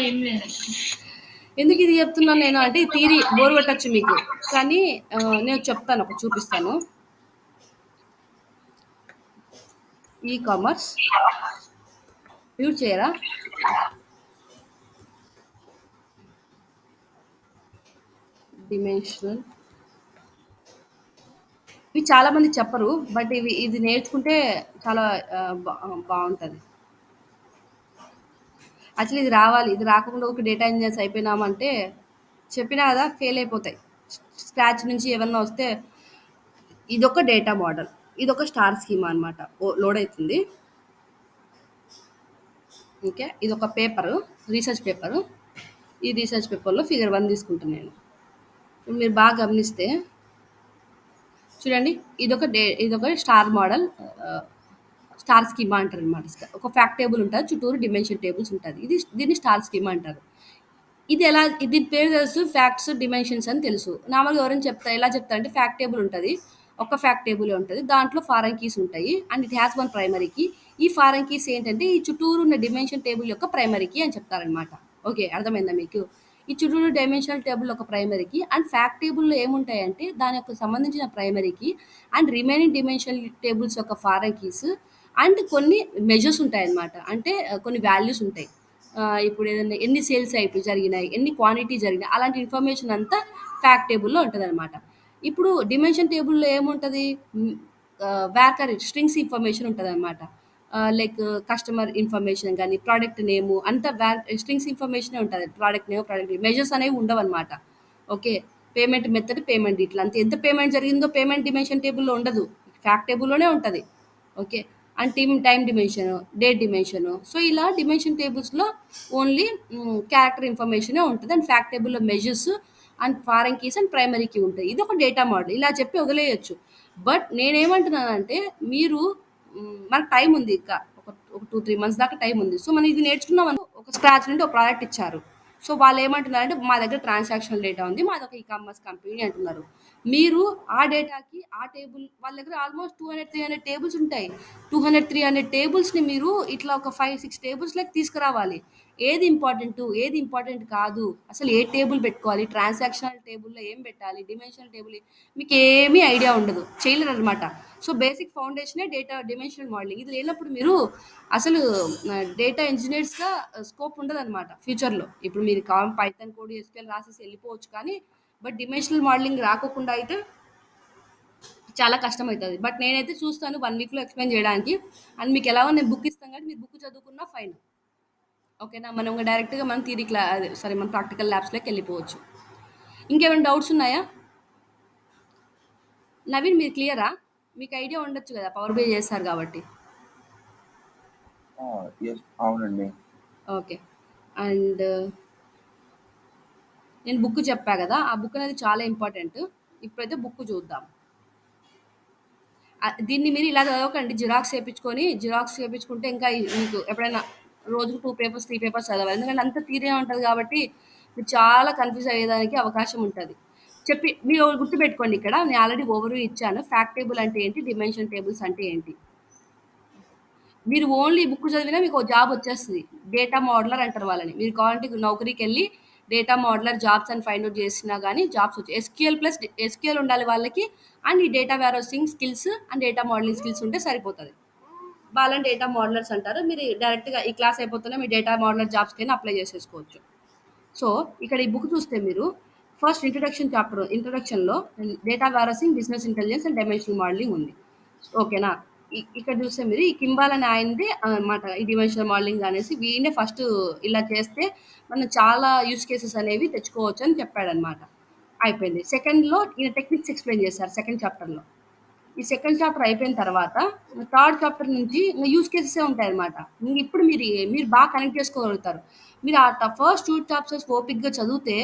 Speaker 3: ఏం లేదు.
Speaker 1: ఎందుకు ఇది చెప్తున్నాను నేను అంటే, థియరీ బోర్ కొట్టచ్చు మీకు, కానీ నేను చెప్తాను, ఒక చూపిస్తాను. కామర్స్ యూజ్ చేయరా? డిమెన్షనల్, ఇవి చాలా మంది చెప్పరు, బట్ ఇది నేర్చుకుంటే చాలా బాగుంటుంది. యాక్చువల్లీ ఇది రావాలి, ఇది రాకుండా ఒక డేటా ఇంజనీర్స్ అయిపోయినామంటే చెప్పినా కదా ఫెయిల్ అయిపోతాయి. స్క్రాచ్ నుంచి ఏమన్నా వస్తే, ఇదొక డేటా మోడల్, ఇదొక స్టార్ స్కీమా అనమాట. లోడ్ అవుతుంది, ఓకే. ఇదొక పేపరు, రీసెర్చ్ పేపరు. ఈ రీసెర్చ్ పేపర్లో ఫిగర్ 1 తీసుకుంటాను నేను. మీరు బాగా గమనిస్తే చూడండి, ఇదొక స్టార్ మోడల్, స్టార్ స్కీమా అంటారు అనమాట. ఒక ఫ్యాక్ట్ టేబుల్ ఉంటుంది, చుట్టూరు డిమెన్షన్ టేబుల్స్ ఉంటుంది. దీన్ని స్టార్ స్కీమా అంటారు. దీని పేరు తెలుసు, ఫ్యాక్ట్స్ డిమెన్షన్స్ అని తెలుసు. నార్మల్గా ఎవరైనా ఎలా చెప్తారంటే, ఫ్యాక్ట్ టేబుల్ ఉంటుంది, ఒక ఫ్యాక్ట్ టేబుల్ ఉంటుంది, దాంట్లో ఫారెన్ కీస్ ఉంటాయి, and it has 1 primary key. ఈ ఫారెన్ కీస్ ఏంటంటే ఈ చుట్టూరు ఉన్న డిమెన్షన్ టేబుల్ యొక్క ప్రైమరీ కీ అని చెప్తారనమాట. ఓకే, అర్థమైందా మీకు? ఈ చుట్టూరు డైమెన్షనల్ టేబుల్ ఒక ప్రైమరీ కీ, అండ్ ఫ్యాక్ట్ టేబుల్లో ఏముంటాయంటే దాని యొక్క సంబంధించిన primary key and remaining dimensional tables యొక్క ఫారెన్ కీస్ అండ్ కొన్ని మెజర్స్ ఉంటాయి అన్నమాట. అంటే కొన్ని వాల్యూస్ ఉంటాయి. ఇప్పుడు ఏదైనా ఎన్ని సేల్స్ ఇప్పుడు జరిగినాయి, ఎన్ని క్వాంటిటీ జరిగినాయి, అలాంటి ఇన్ఫర్మేషన్ అంతా ఫ్యాక్ట్ టేబుల్లో ఉంటుందన్నమాట. ఇప్పుడు డిమెన్షన్ టేబుల్లో ఏముంటుంది? వ్యాకర్ స్ట్రింగ్స్ ఇన్ఫర్మేషన్ ఉంటుందన్నమాట. లైక్ కస్టమర్ ఇన్ఫర్మేషన్ కానీ, ప్రోడక్ట్ నేము, అంతా స్ట్రింగ్స్ ఇన్ఫర్మేషనే ఉంటుంది. ప్రోడక్ట్ నేమ్, ప్రోడక్ట్ మెజర్స్ అనేవి ఉండవన్నమాట. Okay, payment method, payment detail, అంతే. ఎంత పేమెంట్ జరిగిందో పేమెంట్ డిమెన్షన్ టేబుల్లో ఉండదు, ఫ్యాక్ట్ టేబుల్లోనే ఉంటుంది. Okay, and time dimension, date dimension. So ఇలా డిమెన్షన్ టేబుల్స్లో ఓన్లీ క్యారెక్టర్ ఇన్ఫర్మేషనే ఉంటుంది, అండ్ ఫ్యాక్ట్ టేబుల్లో measures and foreign keys and primary key ఉంటాయి. ఇది ఒక డేటా మోడల్, ఇలా చెప్పి వదిలేయచ్చు. బట్ నేనేమంటున్నానంటే, మీరు మనకు టైం ఉంది, ఇంకా ఒక 2-3 months దాకా టైం ఉంది. సో మనం ఇది నేర్చుకున్నాం, ఒక స్క్రాచ్ నుండి ఒక ప్రోడక్ట్ ఇచ్చారు. సో వాళ్ళేమంటున్నారంటే, మా దగ్గర ట్రాన్సాక్షనల్ డేటా ఉంది. మాదొక ఈ-కామర్స్ కంపెనీ అంటున్నారు. మీరు ఆ డేటాకి ఆ టేబుల్ వాళ్ళ దగ్గర ఆల్మోస్ట్ 200, 300 టేబుల్స్ ఉంటాయి. 200, 300 టేబుల్స్‌ని మీరు ఇట్లా ఒక 5, 6 టేబుల్స్‌లోకి తీసుకురావాలి. ఏది ఇంపార్టెంటు, ఏది ఇంపార్టెంట్ కాదు, అసలు ఏ టేబుల్ పెట్టుకోవాలి, ట్రాన్సాక్షనల్ టేబుల్‌లో ఏం పెట్టాలి, డిమెన్షనల్ టేబుల్ మీకేమీ ఐడియా ఉండదు. చేయలేరనమాట. సో, బేసిక్ ఫౌండేషనే డేటా డిమెన్షనల్ మోడలింగ్. ఇది లేనప్పుడు మీరు అసలు డేటా ఇంజినీర్స్‌గా స్కోప్ ఉండదనమాట ఫ్యూచర్‌లో. ఇప్పుడు మీరు పైథాన్ కోడ్, ఎస్‌క్యూఎల్ రాసేసి వెళ్ళిపోవచ్చు కానీ, బట్ డిమెన్షనల్ మోడలింగ్ రాకోకుండా అయితే చాలా కష్టమవుతది. బట్ నేనైతే చూస్తాను 1 వీక్‌లో ఎక్స్‌ప్లెయిన్ చేయడానికి. అండ్ మీకు ఎలాగో నేను బుక్ ఇస్తాను కాబట్టి మీరు బుక్ చదువుకున్నా ఫైన్. ఓకేనా? మనం డైరెక్ట్‌గా మనం థియరీ అదే సారీ మనం ప్రాక్టికల్ ల్యాబ్స్‌లోకి వెళ్ళిపోవచ్చు. ఇంకేమైనా డౌట్స్ ఉన్నాయా? నవీన్ మీరు క్లియరా? మీకు ఐడియా ఉండొచ్చు కదా పవర్ బిఐ చేస్తారు కాబట్టి.
Speaker 4: ఎస్ అవునండి.
Speaker 1: ఓకే. అండ్ నేను బుక్ చెప్పా కదా! ఆ బుక్ అనేది చాలా ఇంపార్టెంట్. ఇప్పుడైతే బుక్ చూద్దాం. దీన్ని మీరు ఇలా చదవకండి. జిరాక్స్ చేపించుకుంటే ఇంకా మీకు ఎప్పుడైనా రోజుకు 2 పేపర్స్, 3 పేపర్స్ చదవాలి. ఎందుకంటే అంత థియరీయే ఉంటది కాబట్టి మీరు చాలా కన్‌ఫ్యూజ్ అయ్యేదానికి అవకాశం ఉంటది. మీరు గుర్తుపెట్టుకోండి ఇక్కడ నేను ఆల్రెడీ ఓవర్‌వ్యూ ఇచ్చాను. ఫ్యాక్ట్ టేబుల్ అంటే ఏంటి? డిమెన్షన్ టేబుల్స్ అంటే ఏంటి? మీరు ఓన్లీ బుక్ చదివినా మీకు జాబ్ వచ్చేస్తుంది. డేటా మోడలర్ అంటారు వాళ్ళని. మీరు కావాలంటే నౌకరీకి వెళ్ళి డేటా మోడలర్ జాబ్స్ అని ఫైండ్ అవుట్ చేసినా కానీ జాబ్స్ వచ్చాయి. ఎస్క్యూఎల్ ఉండాలి వాళ్ళకి. అండ్ ఈ data warehousing skills and data modelling skills ఉంటే సరిపోతుంది. వాళ్ళని డేటా మోడలర్స్ అంటారు. మీరు డైరెక్ట్గా ఈ క్లాస్ అయిపోతేనే మీ డేటా మోడలర్ జాబ్స్కైనా అప్లై చేసేసుకోవచ్చు. సో ఇక్కడ ఈ బుక్ చూస్తే మీరు ఫస్ట్ ఇంట్రొడక్షన్లో data warehousing, business intelligence and dimensional modelling ఉంది. ఓకేనా? ఇక్కడ చూస్తే మీరు ఈ కింబాల్ అని ఆయనదే అనమాట ఈ డిమెన్షనల్ మోడలింగ్ అనేసి వీనే ఫస్ట్ ఇలా చేస్తే మనం చాలా యూస్ కేసెస్ అనేవి తెచ్చుకోవచ్చు అని చెప్పాడనమాట. అయిపోయింది. సెకండ్లో ఈయన టెక్నిక్స్ ఎక్స్ప్లెయిన్ చేశారు సెకండ్ చాప్టర్లో. ఈ సెకండ్ చాప్టర్ అయిపోయిన తర్వాత థర్డ్ చాప్టర్ నుంచి ఇంకా యూస్ కేసెసే ఉంటాయన్నమాట. ఇప్పుడు మీరు బాగా కనెక్ట్ చేసుకోగలుగుతారు. మీరు ఆ ఫస్ట్ 2 చాప్టర్స్ ఓపిక్గా చదివితే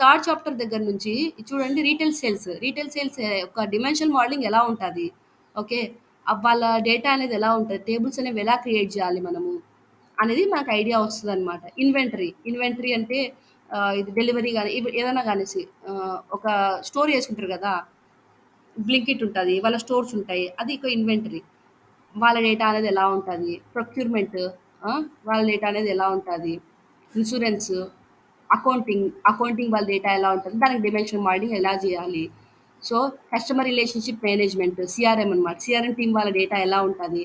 Speaker 1: థర్డ్ చాప్టర్ దగ్గర నుంచి చూడండి రీటైల్ సేల్స్ ఒక డిమెన్షనల్ మోడలింగ్ ఎలా ఉంటుంది, ఓకే, వాళ్ళ డేటా అనేది ఎలా ఉంటుంది, టేబుల్స్ అనేవి ఎలా క్రియేట్ చేయాలి మనము అనేది మనకు ఐడియా వస్తుంది అనమాట. ఇన్వెంటరీ అంటే ఇది డెలివరీ కానీ ఏదైనా కానిసి ఒక స్టోర్ చేసుకుంటారు కదా, బ్లింకిట్ ఉంటుంది, వాళ్ళ స్టోర్స్ ఉంటాయి, అది ఒక ఇన్వెంటరీ. వాళ్ళ డేటా అనేది ఎలా ఉంటుంది, ప్రొక్యూర్మెంట్ వాళ్ళ డేటా అనేది ఎలా ఉంటుంది, ఇన్సూరెన్స్, అకౌంటింగ్ వాళ్ళ డేటా ఎలా ఉంటుంది, దానికి డిమెన్షన్ మోడలింగ్ ఎలా చేయాలి. So customer relationship management, CRM అనమాట. సిఆర్ఎం టీం వాళ్ళ డేటా ఎలా ఉంటుంది,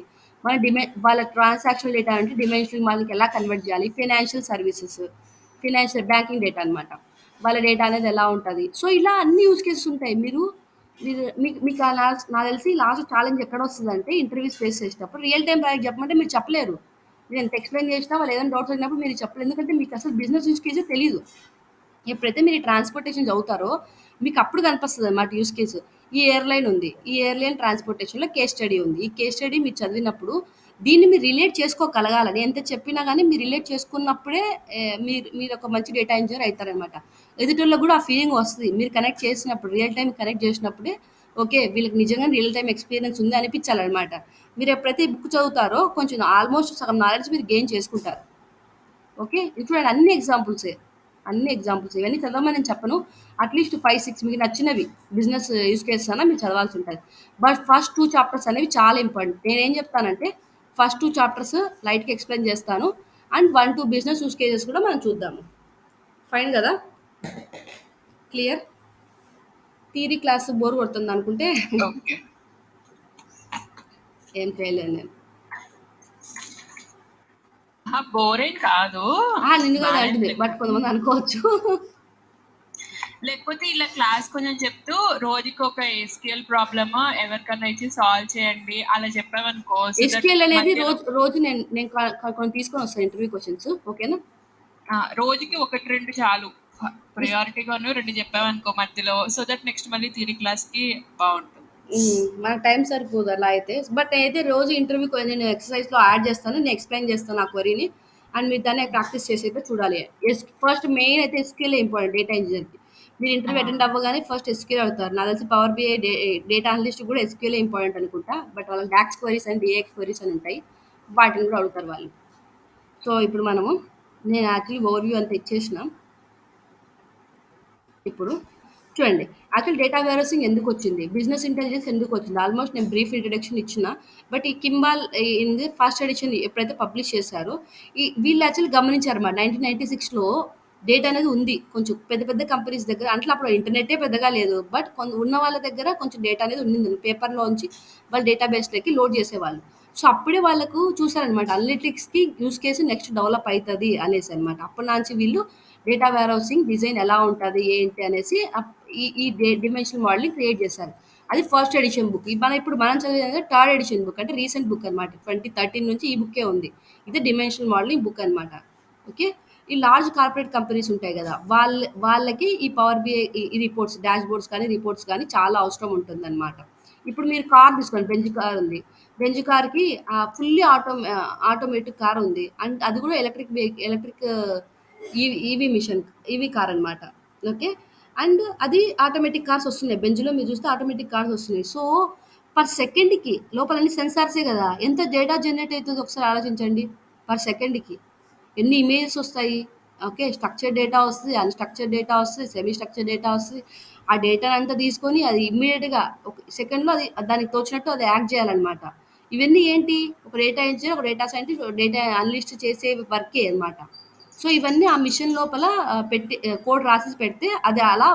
Speaker 1: వాళ్ళ ట్రాన్సాక్షన్ డేటా అంటే డిమెన్షన్ వాళ్ళకి ఎలా కన్వర్ట్ చేయాలి. ఫినాన్షియల్ బ్యాంకింగ్ డేటా అనమాట. వాళ్ళ డేటా అనేది ఎలా ఉంటుంది. సో ఇలా అన్ని యూస్ కేసెస్ ఉంటాయి. మీకు నాకు తెలిసి లాస్ట్ ఛాలెంజ్ ఎక్కడ వస్తుందంటే ఇంటర్వ్యూస్ ఫేస్ చేసేటప్పుడు రియల్ టైం ప్రాజెక్ట్ చెప్పమంటే మీరు చెప్పలేరు. మీరు ఎంత ఎక్స్ప్లెయిన్ చేసినా వాళ్ళు ఏదైనా డౌట్స్ వచ్చినప్పుడు మీరు చెప్పలేరు. ఎందుకంటే మీకు అసలు బిజినెస్ యూస్ కేసే తెలీదు. ఎప్పుడైతే మీరు ట్రాన్స్పోర్టేషన్ చదువుతారో మీకు అప్పుడు కనిపిస్తుంది అన్నమాట యూస్ కేసు. ఈ ఎయిర్లైన్ ఉంది, ఈ ఎయిర్లైన్ ట్రాన్స్పోర్టేషన్లో కేస్ స్టడీ ఉంది. ఈ కేస్ స్టడీ మీరు చదివినప్పుడు దీన్ని మీరు రిలేట్ చేసుకోగలగాలని ఎంత చెప్పినా కానీ మీరు రిలేట్ చేసుకున్నప్పుడే మీరు ఒక మంచి డేటా ఇంజనీర్ అవుతారనమాట. ఎదుటిలో కూడా ఆ ఫీలింగ్ వస్తుంది. మీరు కనెక్ట్ చేసినప్పుడు రియల్ టైం కనెక్ట్ చేసినప్పుడే ఓకే వీళ్ళకి నిజంగా రియల్ టైం ఎక్స్పీరియన్స్ ఉంది అనిపించాలన్నమాట. మీరు ఎప్పుడైతే ఈ బుక్ చదువుతారో కొంచెం ఆల్మోస్ట్ సగం నాలెడ్జ్ మీరు గెయిన్ చేసుకుంటారు. ఓకే, ఇది చూడండి అన్ని ఎగ్జాంపుల్స్ ఇవన్నీ చదవమని నేను చెప్పను. అట్లీస్ట్ 5-6 మీకు నచ్చినవి బిజినెస్ యూస్ కేసెస్ అన్నా మీరు చదవాల్సి ఉంటుంది. బట్ ఫస్ట్ 2 చాప్టర్స్ అనేవి చాలా ఇంపార్టెంట్. నేనేం చెప్తానంటే ఫస్ట్ 2 చాప్టర్స్ లైట్గా ఎక్స్ప్లెయిన్ చేస్తాను. అండ్ 1-2 బిజినెస్ యూస్ కేసెస్ కూడా మనం చూద్దాము. ఫైన్ కదా? క్లియర్? థియరీ క్లాస్ బోర్ కొడుతుంది అనుకుంటే
Speaker 3: ఓకే.
Speaker 1: ఏం చేయలేను నేను.
Speaker 3: బోరేం కాదు.
Speaker 1: నిన్ను కూడా
Speaker 3: బానే
Speaker 1: అంటుంది,
Speaker 3: ఉంది.
Speaker 1: బట్ కొంతమంది అనుకోవచ్చు.
Speaker 3: లేకపోతే ఇలా క్లాస్ కొంచెం చెప్తూ రోజుకి ఒక ఎస్క్యూఎల్ ప్రాబ్లమ్ ఎవరికన్నా ఇచ్చి సాల్వ్ చేయండి అలా చెప్పామనుకో.
Speaker 1: ఎస్క్యూఎల్ అనేది రోజు నేను కొన్ని తీసుకొని వస్తాను ఇంటర్వ్యూ క్వశ్చన్స్. ఓకేనా?
Speaker 3: రోజుకి 1-2 చాలు. ప్రయారిటీగాను 2 చెప్పామనుకో మధ్యలో. సో దట్ నెక్స్ట్ మళ్ళీ థియరీ క్లాస్ కి బాగుంటుంది.
Speaker 1: మన టైం సరిపోదు అలా అయితే. బట్ అయితే రోజు ఇంటర్వ్యూ నేను ఎక్సర్సైజ్లో యాడ్ చేస్తాను, నేను ఎక్స్ప్లెయిన్ చేస్తాను ఆ క్వరీని. అండ్ మీరు దాన్ని ప్రాక్టీస్ చేసి అయితే చూడాలి. ఫస్ట్ మెయిన్ అయితే ఎస్క్యూఎల్ ఇంపార్టెంట్ డేటా ఇంజనీర్కి. మీరు ఇంటర్వ్యూ అటెండ్ అవ్వగానే ఫస్ట్ ఎస్క్యూఎల్ అవుతారు. నాకు తెలిసి పవర్ బిఐ డేటా అనలిస్ట్ కూడా ఎస్క్యూఎల్ ఇంపార్టెంట్ అనుకుంటా. బట్ వాళ్ళకి డాక్స్ క్వరీస్ అండ్ డిఏఎక్స్ క్వరీస్ అని ఉంటాయి, వాటిని కూడా అడుగుతారు వాళ్ళు. సో ఇప్పుడు నేను యాక్చువల్లీ ఓవర్వ్యూ అంతా ఇచ్చేసిన. ఇప్పుడు చూడండి. యాక్చువల్ డేటా వేర్హౌసింగ్ ఎందుకొచ్చింది? బిజినెస్ ఇంటెలిజెన్స్ ఎందుకొచ్చింది? ఆల్మోస్ట్ నేను బ్రీఫ్ ఇంట్రడక్షన్ ఇచ్చిన. బట్ ఈ కింబాల్ ఇన్ ఫస్ట్ ఎడిషన్ ఎప్పుడైతే పబ్లిష్ చేశారో, వీళ్ళు యాక్చువల్లీ గమనించారన్నమాట. 1996లో డేటా అనేది ఉంది. కొంచెం పెద్ద పెద్ద కంపెనీస్ దగ్గర అంటే అప్పుడు ఇంటర్నెట్టే పెద్దగా లేదు. బట్ ఉన్న వాళ్ళ దగ్గర కొంచెం డేటా అనేది ఉండింది. పేపర్‌లోంచి వాళ్ళ డేటాబేస్‌లోకి లోడ్ చేసేవాళ్ళు. సో, అప్పుడే వాళ్ళకు చూసారన్నమాట. అనలిటిక్స్‌కి యూజ్ కేస్ నెక్స్ట్ డెవలప్ అయితది అనేసన్నమాట. అప్పటినుంచి వీళ్ళు డేటా వేర్‌హౌసింగ్ డిజైన్ ఎలా ఉంటది, ఏంటి అనేసి ఈ డిమెన్షనల్ మోడల్‌ని క్రియేట్ చేశారు. అది ఫస్ట్ ఎడిషన్ బుక్. ఇప్పుడు మనం చదివేది థర్డ్ ఎడిషన్ బుక్ అంటే రీసెంట్ బుక్ అనమాట. 2013 నుంచి ఈ బుక్కే ఉంది. ఇది డిమెన్షనల్ మోడలింగ్ బుక్ అనమాట. ఓకే. ఈ లార్జ్ కార్పొరేట్ కంపెనీస్ ఉంటాయి కదా! వాళ్ళకి ఈ పవర్ బిఐ ఈ రిపోర్ట్స్, డాష్‌బోర్డ్స్ కానీ, రిపోర్ట్స్ కానీ చాలా అవసరం ఉంటుందన్నమాట. ఇప్పుడు మీరు కార్ తీసుకోండి. బెంజ్ కార్ ఉంది. బెంజ్ కార్‌కి ఫుల్లీ ఆటోమేటిక్ కార్ ఉంది. అండ్ అది కూడా electric EV machine EV car అనమాట. ఓకే. అండ్ అది ఆటోమేటిక్ కార్స్ వస్తున్నాయి. బెంజ్‌లో మీరు చూస్తే ఆటోమేటిక్ కార్స్ వస్తున్నాయి. సో, పర్ సెకండ్‌కి లోపల అన్ని సెన్సార్సే కదా! ఎంత డేటా జనరేట్ అయితదో ఒకసారి ఆలోచించండి. పర్ సెకండ్‌కి. ఎన్ని ఇమేజెస్ వస్తాయి. ఓకే. స్ట్రక్చర్డ్ డేటా వస్తది. అన్‌స్ట్రక్చర్డ్ డేటా వస్తది. సెమీ స్ట్రక్చర్డ్ డేటా వస్తది. ఆ డేటానంతా తీసుకొని అది ఇమ్మీడియేట్‌గా ఒక సెకండ్‌లో అది దానికి తోచినట్టు అది యాక్ట్ చేయాలనమాట. ఇవన్నీ ఏంటి? ఒక డేటా ఇంజినీర్, ఒక డేటా సైంటిస్ట్, ఒక డేటా అనలిస్ట్ చేసే వర్కే అనమాట. సో, ఇవన్నీ ఆ మిషన్ లోపల పెట్టి కోడ్ రాసేసి పెడితే అది అలా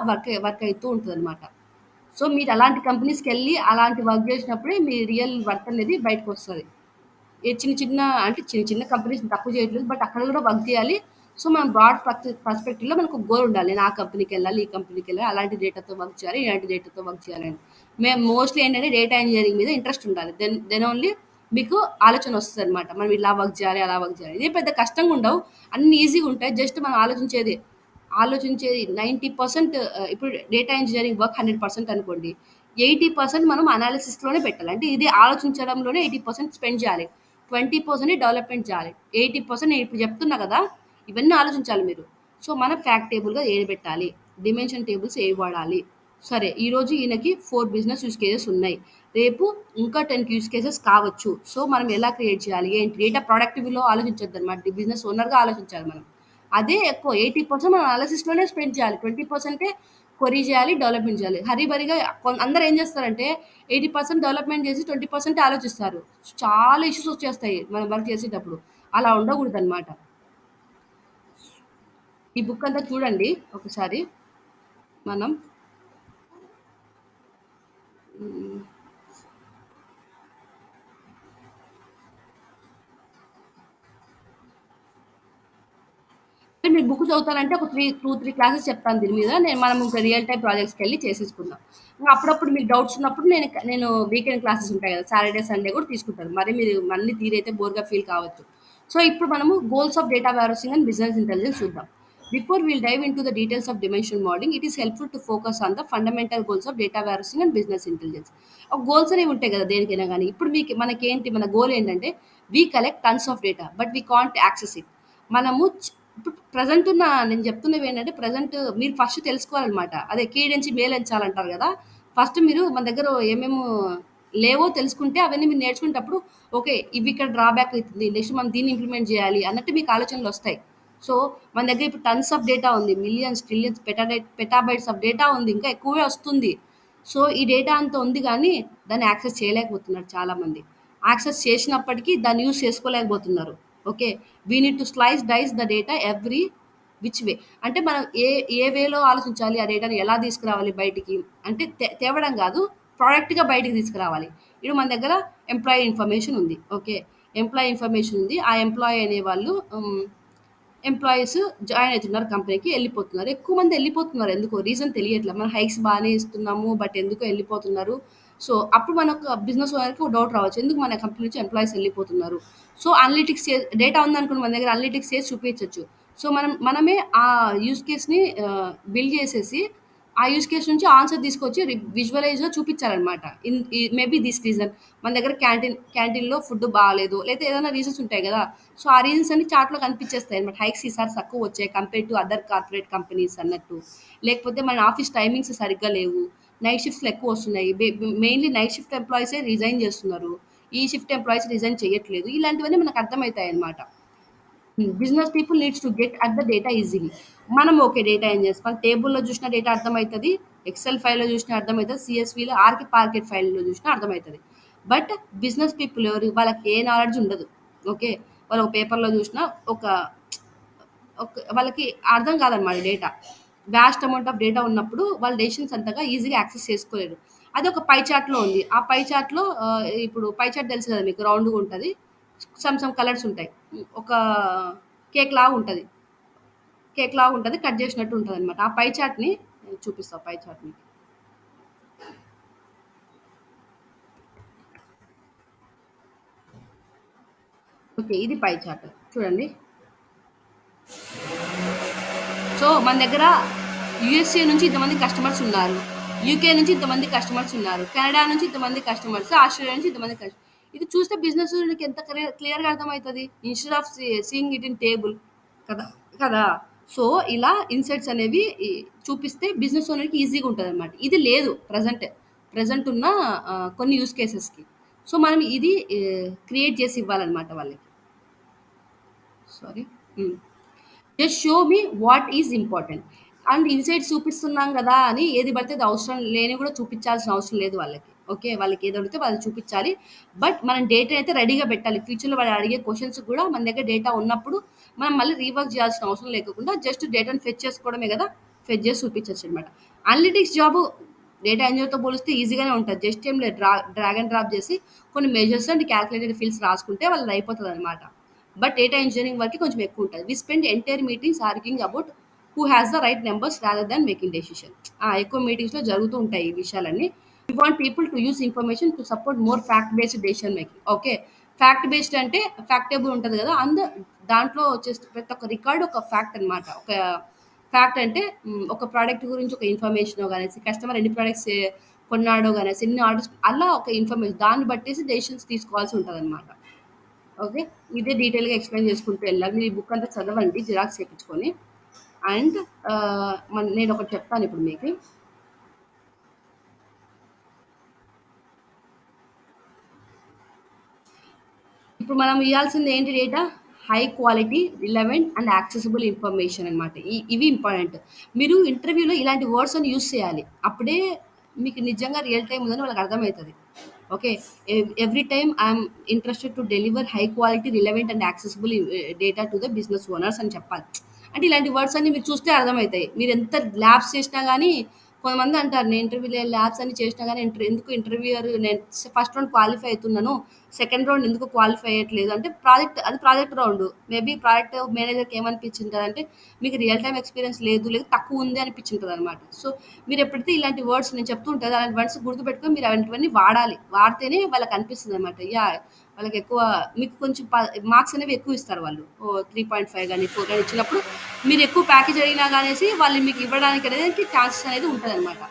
Speaker 1: వర్క్ అయితూ ఉంటదనమాట. సో, మీరు అలాంటి కంపెనీస్‌కెళ్ళి అలాంటి వర్క్ చేసినప్పుడే మీ రియల్ వర్క్ అనేది బయటకొస్తది. ఏ చిన్న చిన్న అంటే చిన్న చిన్న కంపెనీస్‌ని తక్కువ చేయట్లేదు. బట్ అక్కడ కూడా వర్క్ చేయాలి. సో, మనం బ్రాడ్ పర్స్పెక్టివ్‌లో మనకు ఒక గోల్ ఉండాలి. నేను ఆ కంపెనీకెళ్ళాలి, ఈ కంపెనీకెళ్ళాలి, అలాంటి డేటాతో వర్క్ చేయాలి, ఇలాంటి డేటాతో వర్క్ చేయాలని. మేము మోస్ట్‌లీ ఏంటంటే డేటా ఇంజినీరింగ్ మీద ఇంట్రెస్ట్ ఉండాలి. దెన్ ఓన్లీ మీకు ఆలోచన వస్తదనమాట. మనం ఇలా వర్క్ చేయాలి, అలా వర్క్ చేయాలి. ఇదే పెద్ద కష్టంగా ఉండవు. అన్నీ ఈజీగా ఉంటాయి. జస్ట్ మనం ఆలోచించేది 90% ఇప్పుడు డేటా ఇంజినీరింగ్ వర్క్ 100% అనుకోండి. 80% మనం అనాలిసిస్‌లోనే పెట్టాలి. అంటే ఇది ఆలోచించడంలోనే 80% స్పెండ్ చేయాలి. 20% డెవలప్‌మెంట్ చేయాలి. 80% నేను ఇప్పుడు చెప్తున్నా కదా! ఇవన్నీ ఆలోచించాలి మీరు. సో, మనం ఫ్యాక్ట్ టేబుల్‌గా ఏది పెట్టాలి? డిమెన్షన్ టేబుల్స్ ఏవి వాడాలి? సరే, ఈరోజు ఈయనకి 4 బిజినెస్ యూజ్ కేసెస్ ఉన్నాయి. రేపు ఇంకా 10 యూజ్ కేసెస్ కావచ్చు. సో, మనం ఎలా క్రియేట్ చేయాలి? ఏంటి? డేటా ప్రొడక్టివ్‌లో ఆలోచించొద్దనమాట. బిజినెస్ ఓనర్‌గా ఆలోచించాలి మనం. అదే ఎక్కువ 80% మనం అనాలిసిస్‌లోనే స్పెండ్ చేయాలి. 20% క్వెరీ చేయాలి, డెవలప్‌మెంట్ చేయాలి. హరీబరీగా అందరూ ఏం చేస్తారంటే 80% డెవలప్‌మెంట్ చేసి 20% ఆలోచిస్తారు. చాలా ఇష్యూస్ వచ్చేస్తాయి మనం వర్క్ చేసేటప్పుడు. అలా ఉండకూడదనమాట. ఈ బుక్ అంతా చూడండి ఒకసారి. మనం హ్మ్. అంటే మీరు బుక్ చదువుతానంటే ఒక 3 క్లాసెస్ చెప్తాను దీని మీద. మనం ఇంకా రియల్ టైమ్ ప్రాజెక్ట్స్‌కెళ్ళి చేసేసుకుందాం. ఇంక అప్పుడప్పుడు మీకు డౌట్స్ ఉన్నప్పుడు నేను వీకెండ్ క్లాసెస్ ఉంటాయి కదా! సాటర్‌డే, సండే కూడా తీసుకుంటాను. మరి మీరు అన్ని థియరీ బోర్‌గా ఫీల్ కావద్దు. సో, ఇప్పుడు మనము goals of data warehousing and business intelligence చూద్దాం. Before we'll dive into the details of dimensional modelling, it is helpful to focus on the fundamental goals of data warehousing and business intelligence. Goals అనేవి ఉంటాయి కదా! దేనికైనా గాని. ఇప్పుడు మనకేంటి మన goal ఏంటంటే, we collect tons of data but we can't access it. మనము ఇప్పుడు నేను చెప్తున్నవి ఏంటంటే మీరు ఫస్ట్ తెలుసుకోవాలన్నమాట. అదే కీడించి మేలెంచాలంటారు కదా! ఫస్ట్ మీరు మన దగ్గర ఏమేమో లేవో తెలుసుకుంటే అవన్నీ మీరు నేర్చుకునేటప్పుడు ఓకే. ఇవి ఇక్కడ డ్రాబ్యాక్ అవుతుంది. నెక్స్ట్ మనం దీన్ని ఇంప్లిమెంట్ చేయాలి అన్నట్టు మీకు ఆలోచనలొస్తాయి. సో, మన దగ్గర ఇప్పుడు టన్స్ ఆఫ్ డేటా ఉంది. Millions, trillions, petabytes of data ఉంది. ఇంకా ఎక్కువే వస్తుంది. సో, ఈ డేటా అంతా ఉంది గానీ దాన్ని యాక్సెస్ చేయలేకపోతున్నారు చాలామంది. యాక్సెస్ చేసినప్పటికీ దాన్ని యూజ్ చేసుకోలేకపోతున్నారు. Okay. We need to dice the data every which way. అంటే మనం ఏ వేలో ఆలోచించాలి, ఆ డేటాని ఎలా తీసుకురావాలి బయటికి అంటే తేవడం కాదు, ప్రోడక్ట్‌గా బయటికి తీసుకురావాలి. ఇప్పుడు మన దగ్గర ఎంప్లాయీ ఇన్ఫర్మేషన్ ఉంది. ఓకే. ఎంప్లాయీ ఇన్ఫర్మేషన్ ఉంది. ఆ ఎంప్లాయీ అనేవాళ్ళు ఎంప్లాయీస్ జాయిన్ అవుతున్నారు కంపెనీకి, వెళ్ళిపోతున్నారు. ఎక్కువ మంది వెళ్ళిపోతున్నారు. ఎందుకో రీజన్ తెలియట్లే. మనం హైక్స్ బాగానే ఇస్తున్నాము. బట్ ఎందుకో వెళ్ళిపోతున్నారు. సో, అప్పుడు మనకు బిజినెస్ ఓనర్‌కి ఒక డౌట్ రావచ్చు. ఎందుకు మన కంపెనీ నుంచి ఎంప్లాయీస్ వెళ్ళిపోతున్నారు? సో, డేటా ఉందనుకోండి మన దగ్గర అనలిటిక్స్ చేసి చూపించొచ్చు. సో, మనమే ఆ యూజ్ కేస్‌ని బిల్డ్ చేసేసి, ఆ యూజ్ కేస్ నుంచి ఆన్సర్ తీసుకొచ్చి విజువలైజ్‌గా చూపించాలనమాట. Maybe this reason. మన దగ్గర క్యాంటీన్‌లో ఫుడ్ బాగాలేదు. లేతే ఏదైనా రీజన్స్ ఉంటాయి గదా! సో, ఆ రీజన్స్ అన్ని చార్ట్‌లో కనిపించేస్తాయన్నమాట. హైక్స్ ఈసారి తక్కువ వచ్చాయి compare to other corporate companies అన్నట్టు. లేకపోతే మన ఆఫీస్ టైమింగ్స్ సరిగ్గా లేవు. నైట్ షిఫ్ట్స్‌లు ఎక్కువ వస్తున్నాయి. మెయిన్‌లీ నైట్ షిఫ్ట్ ఎంప్లాయీసే రిజైన్ చేస్తున్నారు. ఈ షిఫ్ట్ ఎంప్లాయీస్ రిజైన్ చేయట్లేదు. ఇలాంటివన్నీ మనకు అర్థమైతాయన్నమాట. Business people needs to get at the data easily. మనం ఓకే డేటా ఏం చేస్తాం, టేబుల్లో చూసిన డేటా అర్థమవుతుంది, ఎక్సెల్ ఫైల్లో చూసినా అర్థమవుతుంది, సిఎస్విలో ఆర్కి పార్కెట్ ఫైల్లో చూసినా అర్థమవుతుంది. బట్ బిజినెస్ పీపుల్ ఎవరు, వాళ్ళకి ఏ నాలెడ్జ్ ఉండదు. ఓకే, వాళ్ళు ఒక పేపర్లో చూసినా ఒక వాళ్ళకి అర్థం కాదనమాట data. Vast amount of data ఉన్నప్పుడు వాళ్ళ డెసిషన్స్ అంతగా ఈజీగా యాక్సెస్ చేసుకోలేరు. అది ఒక పై చార్ట్లో ఉంది. ఆ పై చార్ట్లో ఇప్పుడు పై చార్ట్ తెలుసు కదా మీకు, రౌండ్గా ఉంటుంది, సమ్ కలర్స్ ఉంటాయి, ఒక కేక్ లాగా ఉంటుంది, కేక్ లాగా ఉంటుంది, కట్ చేసినట్టు ఉంటుంది అనమాట. ఆ పై చార్ట్ని చూపిస్తాం, పై చార్ట్ని. ఓకే, ఇది పై చార్ట్ చూడండి. సో మన దగ్గర యూఎస్ఏ నుంచి ఇంతమంది కస్టమర్స్ ఉన్నారు, యూకే నుంచి ఇంతమంది కస్టమర్స్ ఉన్నారు, కెనడా నుంచి ఇంతమంది కస్టమర్స్, ఆస్ట్రేలియా నుంచి ఇంతమంది కస్టమర్స్. ఇది చూస్తే బిజినెస్ నీకు ఎంత క్లియర్గా అర్థమవుతుంది, instead of seeing it in table కదా కదా. సో ఇలా ఇన్సైట్స్ అనేవి చూపిస్తే బిజినెస్ ఓనర్కి ఈజీగా ఉంటుంది అనమాట. ఇది లేదు ప్రజెంట్ ఉన్న కొన్ని యూస్ కేసెస్కి. సో మనం ఇది క్రియేట్ చేసి ఇవ్వాలన్నమాట వాళ్ళకి. Sorry, just show me what is important. And insights చూపిస్తున్నాం కదా అని ఏది పడితే అది అవసరం లేని కూడా చూపించాల్సిన అవసరం లేదు వాళ్ళకి. ఓకే, వాళ్ళకి ఏది అడిగితే వాళ్ళు చూపించాలి. బట్ మనం డేటా అయితే రెడీగా పెట్టాలి. ఫ్యూచర్లో వాళ్ళు అడిగే క్వశ్చన్స్ కూడా మన దగ్గర డేటా ఉన్నప్పుడు మనం మళ్ళీ రీవర్క్ చేయాల్సిన అవసరం లేకుండా జస్ట్ డేటాను ఫెచ్ చేసుకోవడమే కదా, ఫెచ్ చేసి చూపించచ్చు అనమాట. అనలిటిక్స్ జాబ్ డేటా ఇంజనీర్తో పోలిస్తే ఈజీగానే ఉంటుంది. జస్ట్ ఏం లేదు, డ్రాగ్ అండ్ డ్రాప్ చేసి కొన్ని మెజర్స్ అండ్ క్యాల్కులేటెడ్ ఫీల్డ్స్ రాసుకుంటే వాళ్ళది అయిపోతుంది అనమాట. బట్ డేటా ఇంజనీరింగ్ వరకు కొంచెం ఎక్కువ ఉంటుంది. We spend entire meetings arguing about who has the right numbers rather than making decision. ఎక్కువ మీటింగ్స్లో జరుగుతూ ఉంటాయి ఈ విషయాలన్నీ. We want people to use information to support more fact based decision making. Okay, fact based అంటే ఫ్యాక్టబుల్ ఉంటుంది కదా, దాంట్లో వచ్చేసి ప్రతి ఒక్క రికార్డ్ ఒక ఫ్యాక్ట్ అనమాట. ఒక ఫ్యాక్ట్ అంటే ఒక ప్రోడక్ట్ గురించి ఒక ఇన్ఫర్మేషన్ కానీ, కస్టమర్ ఎన్ని ప్రోడక్ట్స్ కొన్నాడో కానీ, ఎన్ని ఆర్డర్స్, అలా ఒక ఇన్ఫర్మేషన్ దాన్ని బట్టేసి డెసిషన్స్ తీసుకోవాల్సి ఉంటుంది అనమాట. ఓకే, ఇదే డీటెయిల్గా ఎక్స్ప్లెయిన్ చేసుకుంటూ వెళ్ళాలి. మీరు ఈ బుక్ అంతా చదవండి జిరాక్స్ చేయించుకొని. అండ్ నేను ఒకటి చెప్తాను ఇప్పుడు మీకు. ఇప్పుడు మనం ఇవ్వాల్సింది ఏంటి data, high quality, relevant and accessible information అనమాట. ఇవి ఇంపార్టెంట్. మీరు ఇంటర్వ్యూలో ఇలాంటి వర్డ్స్ అని యూస్ చేయాలి, అప్పుడే మీకు నిజంగా రియల్ టైం ఉందని వాళ్ళకి అర్థమవుతుంది. Okay, every time I'm interested to deliver high quality, relevant and accessible data to the business owners అని చెప్పాలి. అంటే ఇలాంటి వర్డ్స్ అన్ని మీరు చూస్తే అర్థమవుతాయి. మీరు ఎంత ల్యాబ్స్ చేసినా కానీ, కొంతమంది అంటారు నేను ఇంటర్వ్యూలో ల్యాబ్స్ అన్ని చేసినా కానీ ఎందుకు ఇంటర్వ్యూయర్, నేను ఫస్ట్ రౌండ్ క్వాలిఫై అవుతున్నాను, సెకండ్ రౌండ్ ఎందుకు క్వాలిఫై అయ్యట్లేదు అంటే, ప్రాజెక్ట్ రౌండ్ మేబీ ప్రాజెక్ట్ మేనేజర్కి ఏమనిపించింటుంది అంటే, మీకు రియల్ టైమ్ ఎక్స్పీరియన్స్ లేదు తక్కువ ఉంది అనిపించింటుంది అనమాట. సో మీరు ఎప్పుడైతే ఇలాంటి వర్డ్స్ నేను చెప్తూ ఉంటుంది, అలాంటి వర్డ్స్ గుర్తుపెట్టుకొని మీరు అలాంటివన్నీ వాడాలి. వాడితేనే వాళ్ళకి అనిపిస్తుంది అనమాట, వాళ్ళకి ఎక్కువ, మీకు కొంచెం మార్క్స్ అనేవి ఎక్కువ ఇస్తారు వాళ్ళు. 3.5 కానీ 4 కానీ ఇచ్చినప్పుడు మీరు ఎక్కువ ప్యాకేజ్ అడిగినా కానీ వాళ్ళు మీకు ఇవ్వడానికి అనేది ఛాన్సెస్ అనేది ఉంటుంది అనమాట.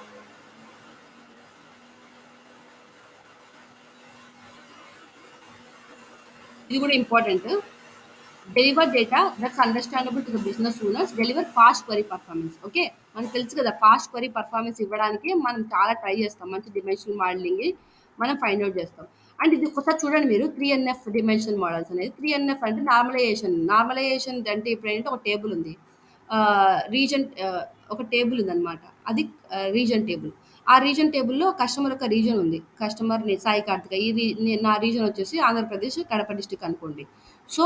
Speaker 1: ఇది కూడా important. Deliver data that's understandable to the business owners, deliver fast query performance. Okay, మనకు తెలుసు కదా, ఫాస్ట్ క్వరీ పర్ఫార్మెన్స్ ఇవ్వడానికి మనం చాలా ట్రై చేస్తాం. మంచి డిమెన్షనల్ మోడలింగ్ మనం ఫైండ్ అవుట్ చేస్తాం. అండ్ ఇది ఒకసారి చూడండి మీరు, 3NF డిమెన్షనల్ మోడల్స్ అనేది. 3NF అంటే నార్మలైజేషన్ అంటే ఇప్పుడు ఏంటంటే ఒక టేబుల్ ఉంది, రీజన్, ఒక టేబుల్ ఉందన్నమాట, అది రీజన్ టేబుల్. ఆ రీజన్ టేబుల్లో కస్టమర్ యొక్క రీజన్ ఉంది, కస్టమర్ సాయి కార్తిక, నా రీజన్ వచ్చేసి ఆంధ్రప్రదేశ్ కడప డిస్టిక్ అనుకోండి. సో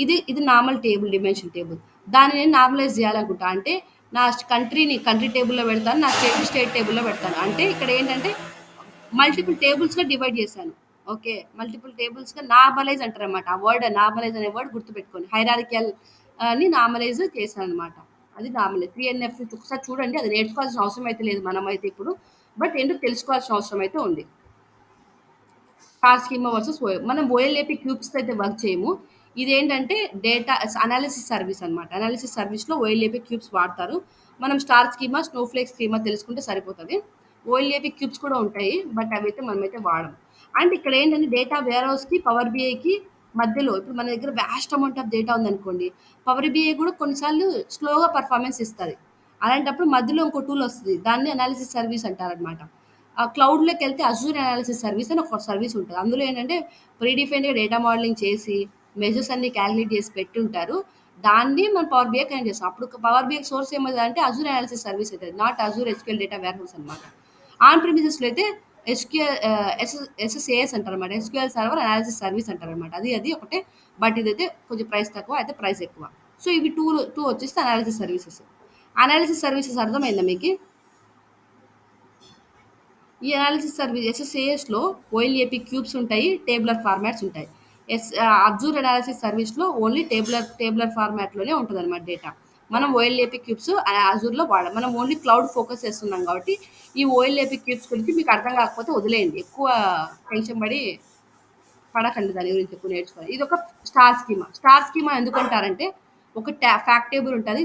Speaker 1: ఇది నార్మల్ టేబుల్, డిమెన్షన్ టేబుల్. దాన్ని నేను నార్మలైజ్ చేయాలనుకుంటా అంటే నా కంట్రీ టేబుల్లో పెడతాను, నా స్టేట్ టేబుల్లో పెడతాను. అంటే ఇక్కడ ఏంటంటే మల్టిపుల్ టేబుల్స్గా డివైడ్ చేశాను. ఓకే, మల్టిపుల్ టేబుల్స్గా నార్మలైజ్ అంటారు అనమాట. ఆ వర్డ్ నార్మలైజ్ అనే వర్డ్ గుర్తుపెట్టుకోండి. హైరారికల్ అని నార్మలైజ్ చేశాను అనమాట. అది నార్మలైజ్. 3NF ఒకసారి చూడండి, అది నేర్చుకోవాల్సిన అవసరం అయితే లేదు మనమైతే ఇప్పుడు, బట్ ఎందుకు తెలుసుకోవాల్సిన అవసరం అయితే ఉంది. స్టార్ స్కీమా వర్సెస్ మనం ఓఎల్ఏపి క్యూబ్స్తో అయితే వర్క్ చేయము. ఇదేంటంటే డేటా అనాలిసిస్ సర్వీస్ అనమాట. అనాలిసిస్ సర్వీస్లో ఓఎల్ఏపి క్యూబ్స్ వాడతారు. మనం స్టార్ స్కీమా, స్నోఫ్లేక్ స్కీమా తెలుసుకుంటే సరిపోతుంది. ఓఎల్ఏపి క్యూబ్స్ కూడా ఉంటాయి, బట్ అవైతే మనమైతే వాడము. అండ్ ఇక్కడ ఏంటంటే డేటా వేర్ హౌస్కి, పవర్ బిఐకి మధ్యలో ఇప్పుడు మన దగ్గర వ్యాస్ట్ అమౌంట్ ఆఫ్ డేటా ఉందనుకోండి, పవర్ బిఐ కూడా కొన్నిసార్లు స్లోగా పర్ఫార్మెన్స్ ఇస్తుంది. అలాంటప్పుడు మధ్యలో ఇంకో టూల్ వస్తుంది, దాన్ని అనాలిసిస్ సర్వీస్ అంటారనమాట. ఆ క్లౌడ్లోకి వెళ్తే అజూర్ అనాలిసిస్ సర్వీస్ అని ఒక సర్వీస్ ఉంటుంది. అందులో ఏంటంటే ప్రీడిఫైన్డ్గా డేటా మోడలింగ్ చేసి మెజర్స్ అన్ని క్యాలిక్యులేట్ చేసి పెట్టి ఉంటారు. దాన్ని మనం పవర్ బిఐ కనెక్ట్ చేస్తాం. అప్పుడు పవర్ బిఐ సోర్స్ ఏమవుతుందంటే అజూర్ అనాలిసిస్ సర్వీస్ అవుతుంది, not Azure SQL data warehouse అనమాట. ఆన్ ప్రిమిసెస్లో అయితే ఎస్ఎస్ఏఎస్ అంటారు అనమాట, ఎస్క్యూఎల్ సర్వర్ అనాలిసిస్ సర్వీస్ అంటారు అనమాట. అది ఒకటే, బట్ ఇదైతే కొంచెం ప్రైస్ తక్కువ, అయితే ప్రైస్ ఎక్కువ. సో ఇవి టూ వచ్చేసి అనాలిసిస్ సర్వీసెస్. అనాలిసిస్ సర్వీసెస్ అర్థమైందా మీకు? ఈ అనాలిసిస్ సర్వీస్ ఎస్ఎస్ఏఎస్లో ఓఎల్ఏపి క్యూబ్స్ ఉంటాయి, టేబులర్ ఫార్మాట్స్ ఉంటాయి. అబ్జూర్ అనాలిసిస్ సర్వీస్లో ఓన్లీ టేబులర్ ఫార్మాట్లోనే ఉంటుంది అనమాట డేటా. మనం ఓఎల్ఏపి క్యూబ్స్ అజూర్లో వాడాం. మనం ఓన్లీ క్లౌడ్ ఫోకస్ చేస్తున్నాం కాబట్టి ఈ ఓఎల్ఏపి క్యూబ్స్ గురించి మీకు అర్థం కాకపోతే వదిలేయండి, ఎక్కువ టెన్షన్ పడకండి దాని గురించి ఎక్కువ నేర్చుకోవాలి. ఇది ఒక స్టార్ స్కీమా ఎందుకంటారంటే ఒక ఫ్యాక్ట్ టేబుల్ ఉంటుంది,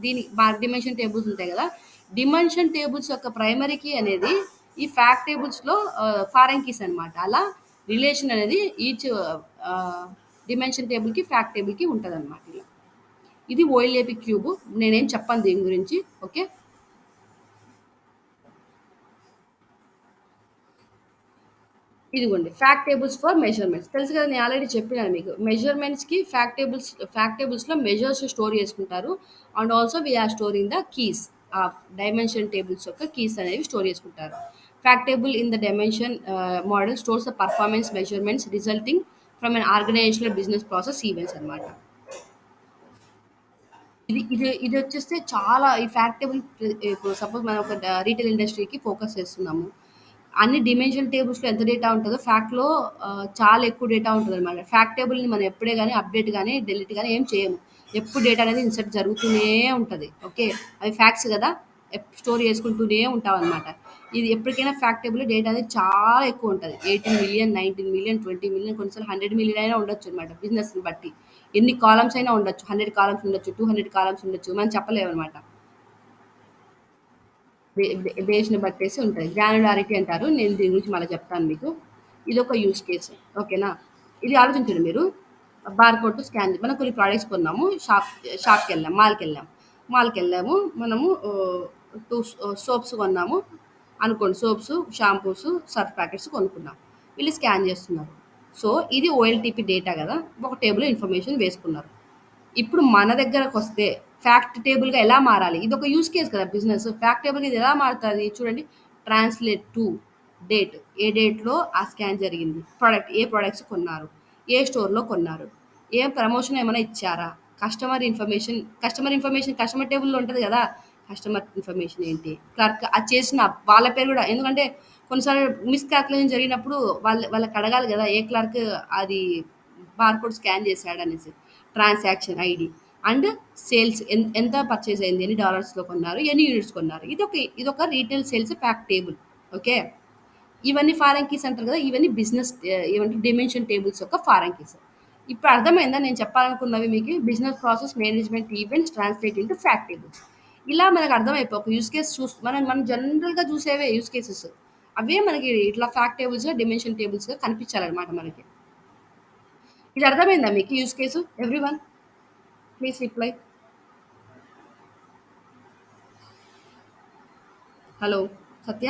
Speaker 1: దీని డిమెన్షన్ టేబుల్స్ ఉంటాయి కదా. డిమెన్షన్ టేబుల్స్ యొక్క ప్రైమరీ కీ అనేది ఈ ఫ్యాక్ట్ టేబుల్స్లో ఫారెన్ కీస్ అనమాట. అలా రిలేషన్ అనేది ఈచ్ డిమెన్షన్ టేబుల్కి ఫ్యాక్ట్ టేబుల్కి ఉంటుంది అనమాట. ఇలా ఇది ఓఎల్ఏపి క్యూబ్, నేనేం చెప్పను దీని గురించి. ఓకే, ఇదిగోండి ఫ్యాక్ట్ టేబుల్స్ ఫర్ మెజర్మెంట్స్. తెలుసు కదా, నేను ఆల్రెడీ చెప్పినాను మీకు. మెజర్మెంట్స్కి ఫ్యాక్ట్ టేబుల్స్లో మెజర్స్ స్టోర్ చేసుకుంటారు. And also we're storing the keys of dimension tables యొక్క కీస్ అనేవి స్టోర్ చేసుకుంటారు. Fact table in the dimension model stores the performance measurements resulting from an organisational business process events అనమాట. ఇది వచ్చేస్తే చాలా ఈ ఫ్యాక్ట్ టేబుల్. ఇప్పుడు సపోజ్ మనం ఒక రీటైల్ ఇండస్ట్రీకి ఫోకస్ చేస్తున్నాము, అన్ని డిమెన్షన్ టేబుల్స్లో ఎంత డేటా ఉంటుందో ఫ్యాక్ట్లో చాలా ఎక్కువ డేటా ఉంటుంది అనమాట. ఫ్యాక్ట్ టేబుల్ని మనం ఎప్పుడే కానీ అప్డేట్ కానీ డిలీట్ కానీ ఏం చేయము, ఎప్పుడు డేటా అనేది ఇన్సర్ట్ జరుగుతూనే ఉంటుంది. ఓకే, అవి ఫ్యాక్ట్స్ కదా, స్టోర్ చేసుకుంటూనే ఉంటాం అనమాట. ఇది ఎప్పటికైనా ఫ్యాక్ట్ టేబుల్ డేటా అనేది చాలా ఎక్కువ ఉంటుంది. 18 మిలియన్, 19 మిలియన్, 20 మిలియన్, కొన్నిసార్లు 100 మిలియన్ అయినా ఉండొచ్చు అనమాట. బిజినెస్ని బట్టి ఎన్ని కాలమ్స్ అయినా ఉండొచ్చు, 100 కాలమ్స్ ఉండొచ్చు, 200 కాలమ్స్ ఉండొచ్చు, మనం చెప్పలేము అనమాట. బేస్ని బట్టేసి ఉంటుంది. గ్రాన్యులారిటీ అంటారు, నేను దీని గురించి మళ్ళీ చెప్తాను మీకు. ఇది ఒక యూస్ కేసు. ఓకేనా, ఇది ఆలోచించండి మీరు. బార్ కోడ్ స్కాన్, మనం కొన్ని ప్రోడక్ట్స్ కొన్నాము, షాప్కి వెళ్ళాం, మాల్కి వెళ్ళాము, మనము 2 సోప్స్ కొన్నాము అనుకోండి, సోప్స్, షాంపూస్, సర్ఫ్ ప్యాకెట్స్ కొనుక్కున్నాం. వీళ్ళు స్కాన్ చేస్తున్నారు. సో ఇది ఓఎల్టీపీ డేటా కదా, ఒక టేబుల్ ఇన్ఫర్మేషన్ వేసుకున్నారు. ఇప్పుడు మన దగ్గరకు వస్తే ఫ్యాక్ట్ టేబుల్గా ఎలా మారాలి, ఇది ఒక యూస్ కేస్ కదా బిజినెస్. ఫ్యాక్ట్ టేబుల్ ఇది ఎలా మారుతుంది చూడండి. ట్రాన్స్లేట్ టు డేట్, ఏ డేట్లో ఆ స్కాన్ జరిగింది, ఏ ప్రోడక్ట్స్ కొన్నారు, ఏ స్టోర్లో కొన్నారు, ఏ ప్రమోషన్ ఏమైనా ఇచ్చారా, కస్టమర్ ఇన్ఫర్మేషన్ కస్టమర్ టేబుల్లో ఉంటుంది కదా. కస్టమర్ ఇన్ఫర్మేషన్ ఏంటి, క్లర్క్ అది చేసిన వాళ్ళ పేరు కూడా, ఎందుకంటే కొన్నిసార్లు మిస్కాల్కులేషన్ జరిగినప్పుడు వాళ్ళకి అడగాలి కదా, ఏ క్లర్క్ అది బార్కోడ్ స్కాన్ చేశాడు అనేసి. ట్రాన్సాక్షన్ ఐడి అండ్ సేల్స్, ఎంత పర్చేజ్ అయింది, ఎన్ని డాలర్స్లో కొన్నారు, ఎన్ని యూనిట్స్ కొన్నారు. ఇదొక retail sales fact table. Okay, ఇవన్నీ ఫారెన్ కీస్ అంటారు కదా, ఇవన్నీ బిజినెస్ ఏమంటే డిమెన్షన్ టేబుల్స్ యొక్క ఫారెన్ కీస్. ఇప్పుడు అర్థమైందా నేను చెప్పాలనుకున్నవి మీకు? Business process management events translate into fact tables. ఇలా మనకు అర్థమైపో ఒక యూస్ కేస్ మనం జనరల్గా చూసేవే యూస్ కేసెస్, అవే మనకి ఇట్లా ఫ్యాక్ట్ టేబుల్స్గా డిమెన్షన్ టేబుల్స్గా కనిపించాలన్నమాట మనకి. ఇది అర్థమైందా మీకు use case? Everyone please reply. Hello Satya,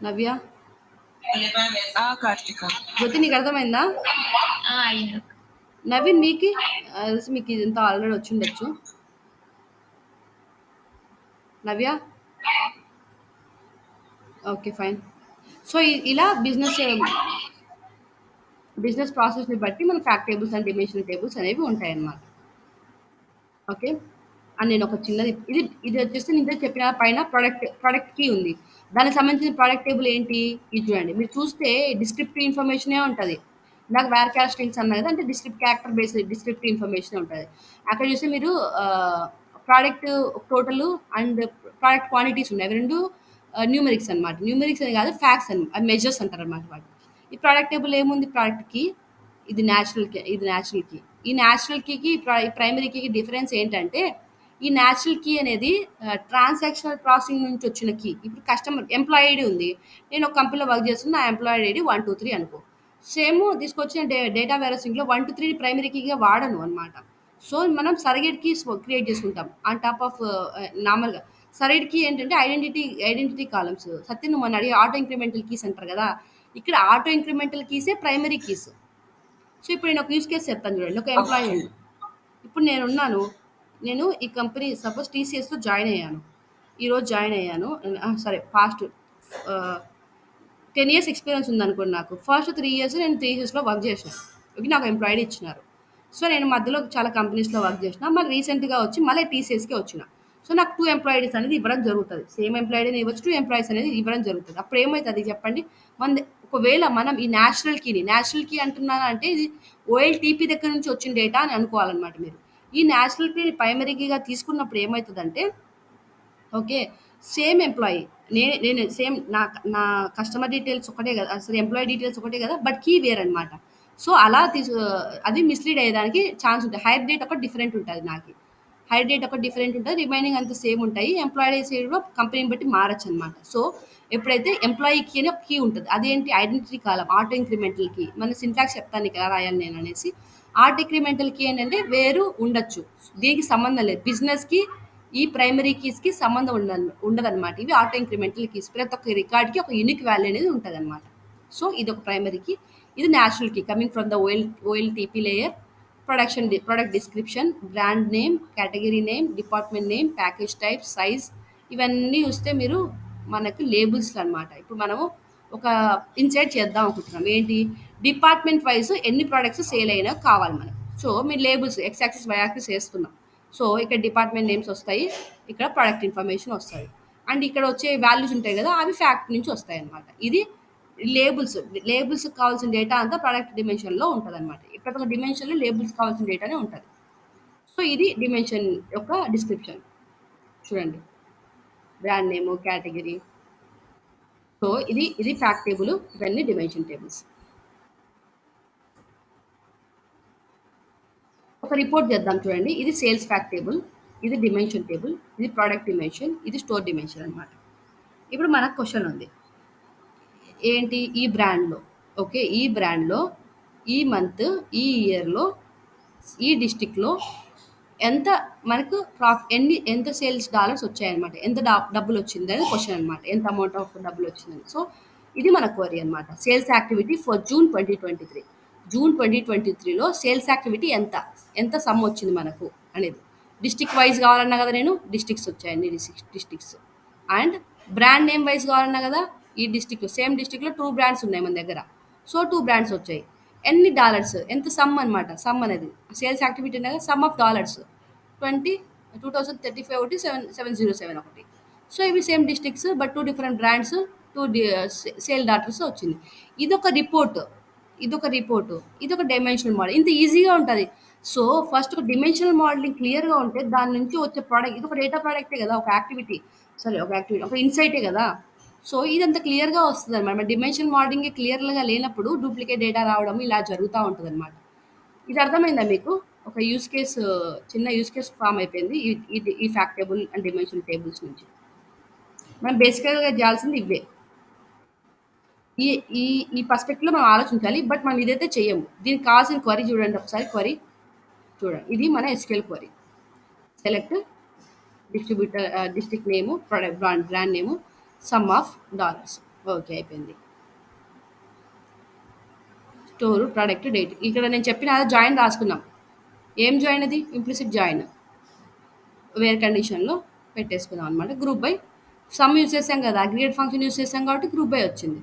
Speaker 1: Navya,
Speaker 3: Karthika.
Speaker 1: Jyothi, నీకు అర్థమైందా?
Speaker 2: అయింది.
Speaker 1: నవీన్ మీకు మీకు ఇదంతా ఆల్రెడీ వచ్చి ఉండొచ్చు. నవ్య, ఓకే ఫైన్. సో ఇలా బిజినెస్ ప్రాసెస్ని బట్టి మన fact tables and dimension tables అనేవి ఉంటాయన్నమాట. ఓకే, అండ్ నేను ఒక చిన్నది, ఇది వచ్చేసి నేను చెప్పిన పైన ప్రోడక్ట్ కీ ఉంది, దానికి సంబంధించిన ప్రోడక్ట్ టేబుల్ ఏంటి ఇది చూడండి. మీరు చూస్తే డిస్క్రిప్టివ్ ఇన్ఫర్మేషనే ఉంటుంది. నాకు వేర్ క్యాస్టింగ్స్ అన్నా కదా, అంటే క్యారెక్టర్ బేస్డ్ డిస్క్రిప్టివ్ ఇన్ఫర్మేషన్ ఉంటుంది. అక్కడ చూస్తే మీరు product total and product quantities ఉన్నాయి, అవి రెండు న్యూమరిక్స్ అనమాట. న్యూమరిక్స్ అని కాదు, ఫ్యాక్ట్స్ అని, అవి మెజర్స్ అంటారు అనమాట వాటి. ఈ ప్రోడక్ట్ టేబుల్ ఏముంది, ప్రోడక్ట్ కీ, ఇది న్యాచురల్ కీ. ఈ న్యాచురల్ కీకి ప్రైమరీ కీకి డిఫరెన్స్ ఏంటంటే, ఈ న్యాచురల్ కీ అనేది ట్రాన్సాక్షనల్ ప్రాసెసింగ్ నుంచి వచ్చిన కీ. ఇప్పుడు కస్టమర్ ఎంప్లాయీ ఐడి ఉంది, నేను ఒక కంపెనీలో వర్క్ చేస్తున్నా, నా ఎంప్లాయీ ఐడి 1 2 3 అనుకో. సేమ్ తీసుకొచ్చిన డేటా వేరసింగ్లో 1 2 3 ప్రైమరీ కీగా వాడను అనమాట. సో మనం సరగేట్ కీస్ క్రియేట్ చేసుకుంటాం ఆన్ టాప్ ఆఫ్ నార్మల్గా. సరగేట్ కీ ఏంటంటే ఐడెంటిటీ కాలమ్స్. సత్యం నువ్వు మన అడిగి ఆటో ఇంక్రిమెంటల్ కీస్ అంటారు కదా, ఇక్కడ ఆటో ఇంక్రిమెంటల్ కీసే ప్రైమరీ కీస్. సో ఇప్పుడు నేను ఒక యూస్ కేసు చెప్తాను చూడండి. ఒక ఎంప్లాయీ ఉంది, ఇప్పుడు నేనున్నాను. నేను ఈ కంపెనీ సపోజ్ టీసీఎస్‌లో జాయిన్ అయ్యాను. ఈరోజు జాయిన్ అయ్యాను. సరే పాస్ట్ ఆహ్, 10 ఇయర్స్ ఎక్స్‌పీరియన్స్ ఉందనుకోండి నాకు. ఫస్ట్ 3 ఇయర్స్ నేను టీసీఎస్‌లో వర్క్ చేశాను. ఇవి నాకు ఎంప్లాయిడ్ ఇచ్చినారు. సో, నేను మధ్యలో చాలా కంపెనీస్‌లో వర్క్ చేసిన. మళ్ళీ రీసెంట్‌గా వచ్చి మళ్ళీ టీసీఎస్‌కే వచ్చిన. సో, నాకు 2 ఎంప్లాయిడీస్ అనేది ఇవ్వడం జరుగుతది. సేమ్ ఎంప్లాయిడీని ఇవ్వచ్చు. 2 ఎంప్లాయీస్ అనేది ఇవ్వడం జరుగుతది. అప్పుడు ఏమైతది చెప్పండి? మనది ఒకవేళ మనం ఈ నేషనల్ కీ అంటున్నారా అంటే ఇది ఓఎల్టీపీ దగ్గర నుంచి వచ్చిన డేటా అని అనుకోవాలన్నమాట మీరు. ఈ నేషనల్ కీని ప్రైమరీ కీగా తీసుకున్నప్పుడు ఏమైతదంటే ఓకే. Same employee. నేను సేమ్ నా నా కస్టమర్ డీటెయిల్స్ ఒకటే గదా! అసలు ఎంప్లాయీ డీటెయిల్స్ ఒకటే గదా! But key వేరనమాట. సో, అలా అది మిస్‌లీడ్ అయ్యేదానికి ఛాన్స్ ఉంటది. హైర్ డేట్ ఒకటి డిఫరెంట్ ఉంటది నాకి. హైర్ డేట్ ఒకటి డిఫరెంట్ ఉంటది. రిమైనింగ్ అంతా సేమ్ ఉంటాయి. ఎంప్లాయీ సైడ్‌లో కంపెనీని బట్టి మారొచ్చనమాట. సో, ఎప్పుడైతే ఎంప్లాయీ కీ అని ఒక కీ ఉంటది. అదేంటి identity column, auto incremental key. మన సింటాక్స్ చెప్తాను నీకు ఎలా రాయాలి నేననేసి. ఆటో ఇంక్రిమెంటల్ కీ ఏంటంటే వేరు ఉండొచ్చు. దీనికి సంబంధం లేదు. బిజినెస్‌కి ఈ ప్రైమరీ కీస్‌కి సంబంధం ఉండదనమాట. ఇవి ఆటో ఇంక్రిమెంటల్ కీస్. ప్రతి ఒక్క రికార్డ్‌కి ఒక యూనిక్ వాల్యూ అనేది ఉంటదనమాట. సో, ఇదొక ప్రైమరీ కీ. ఇది national key coming from the OLTP layer. Product description, brand name, category name, department name, package type, size ఇవన్నీ చూస్తే మీరు మనకు లేబుల్స్‌లో అనమాట. ఇప్పుడు మనము ఒక ఇన్సర్ట్ చేద్దాం అనుకుంటున్నాం. ఏంటి? డిపార్ట్మెంట్ వైస్ ఎన్ని ప్రొడక్ట్స్ సేల్ అయినాయో కావాలి మనకు. సో, మీరు labels X axis, Y axis ఏస్తున్నాం. సో, ఇక్కడ డిపార్ట్మెంట్ నేమ్స్ వస్తాయి. ఇక్కడ ప్రొడక్ట్ ఇన్ఫర్మేషన్ వస్తది. అండ్ ఇక్కడ వచ్చే వాల్యూస్ ఉంటాయి గదా! అవి ఫ్యాక్ట్ నుంచి వస్తాయన్నమాట. ఇది లేబుల్స్. లేబుల్స్‌కి కావాల్సిన డేటా అంతా ప్రొడక్ట్ డిమెన్షన్‌లో ఉంటదన్నమాట. ప్రతి ఒక్క డిమెన్షన్‌లో లేబుల్స్‌కి కావాల్సిన డేటానే ఉంటది. సో, ఇది డిమెన్షన్ యొక్క డిస్క్రిప్షన్. చూడండి. బ్రాండ్ నేము, కేటగిరీ. సో, ఇది ఫ్యాక్ట్ టేబుల్. ఇవన్నీ డిమెన్షన్ టేబుల్స్. ఒక రిపోర్ట్ చేద్దాం చూడండి. ఇది సేల్స్ ఫ్యాక్ట్ టేబుల్. ఇది డిమెన్షన్ టేబుల్. ఇది ప్రొడక్ట్ డిమెన్షన్. ఇది స్టోర్ డిమెన్షన్ అన్నమాట. ఇప్పుడు మనకు క్వెషన్ ఉంది. ఏంటి? ఈ బ్రాండ్‌లో ఓకే. ఈ బ్రాండ్‌లో ఈ మంత్, ఈ ఇయర్‌లో, ఈ డిస్ట్రిక్ట్‌లో ఎంత మనకు ఎంత సేల్స్ డాలర్స్ వచ్చాయన్నమాట. ఎంత డబ్బులొచ్చిందని క్వెషన్ అన్నమాట. ఎంత అమౌంట్ ఆఫ్ డబ్బులొచ్చిందని. సో, ఇది మన క్వెరీ అన్నమాట. Sales activity for June 2023. June 2023లో సేల్స్ యాక్టివిటీ ఎంత? ఎంత సమ్ వచ్చింది మనకు అనేది. డిస్ట్రిక్ట్ వైస్ కావాలన్నా కదా నేను. డిస్ట్రిక్ట్స్ వచ్చాయండి. Districts. And brand name wise కావాలన్నా కదా. ఈ డిస్ట్రిక్ట్ సేమ్ డిస్ట్రిక్ట్‌లో 2 బ్రాండ్స్ ఉన్నాయి మన దగ్గర. సో, 2 బ్రాండ్స్ వచ్చాయి. ఎన్ని డాలర్స్? ఎంత సమ్ అనమాట. సమ్ అనేది. సేల్స్ యాక్టివిటీ అనేది సమ్ ఆఫ్ డాలర్స్. 20 2035 ఒకటి, 707 ఒకటి. సో, ఇవి same districts but 2 different brands, 2 sale daughters వచ్చింది. ఇదొక రిపోర్ట్. ఇదొక డైమెన్షనల్ మోడల్. ఇంత ఈజీగా ఉంటది. సో, ఫస్ట్ ఒక డిమెన్షనల్ మోడలింగ్ క్లియర్‌గా ఉంటే దాని నుంచి వచ్చే ప్రొడక్ట్ ఇదొక డేటా ప్రొడక్టే కదా! ఒక యాక్టివిటీ. ఒక ఇన్‌సైటే కదా! సో, ఇదంతా క్లియర్‌గా వస్తదనమాట. మన డిమెన్షనల్ మోడలింగే క్లియర్‌గా లేనప్పుడు డూప్లికేట్ డేటా రావడం ఇలా జరుగుతా ఉంటదనమాట. ఇది అర్థమైందా మీకు? ఒక చిన్న యూజ్ కేస్ ఫార్మ్ అయిపోయింది. ఈ fact table and dimension tables నుంచి. మనం బేసికల్‌గా చేయాల్సింది ఇవే. ఈ ఈ ఈ పర్స్పెక్టివ్‌లో మనం ఆలోచించాలి. బట్ మనం ఇదైతే చెయ్యము. దీనికి కావాల్సిన క్వరీ చూడండి ఒకసారి చూడండి. ఇది మన SQL query. Select district name, product brand name, sum of dollars. Okay. అయిపోయింది. Store product date. ఇక్కడ నేను చెప్పిన జాయిన్ రాసుకున్నాం. ఏం జాయిన్ అది? Implicit join. వేర్ కండిషన్‌లో పెట్టేసుకున్నాం అనమాట. గ్రూప్ బై సమ్ యూజ్ చేసాం కదా! అగ్రిగేట్ ఫంక్షన్ యూజ్ చేసాం కాబట్టి గ్రూప్ బై వచ్చింది.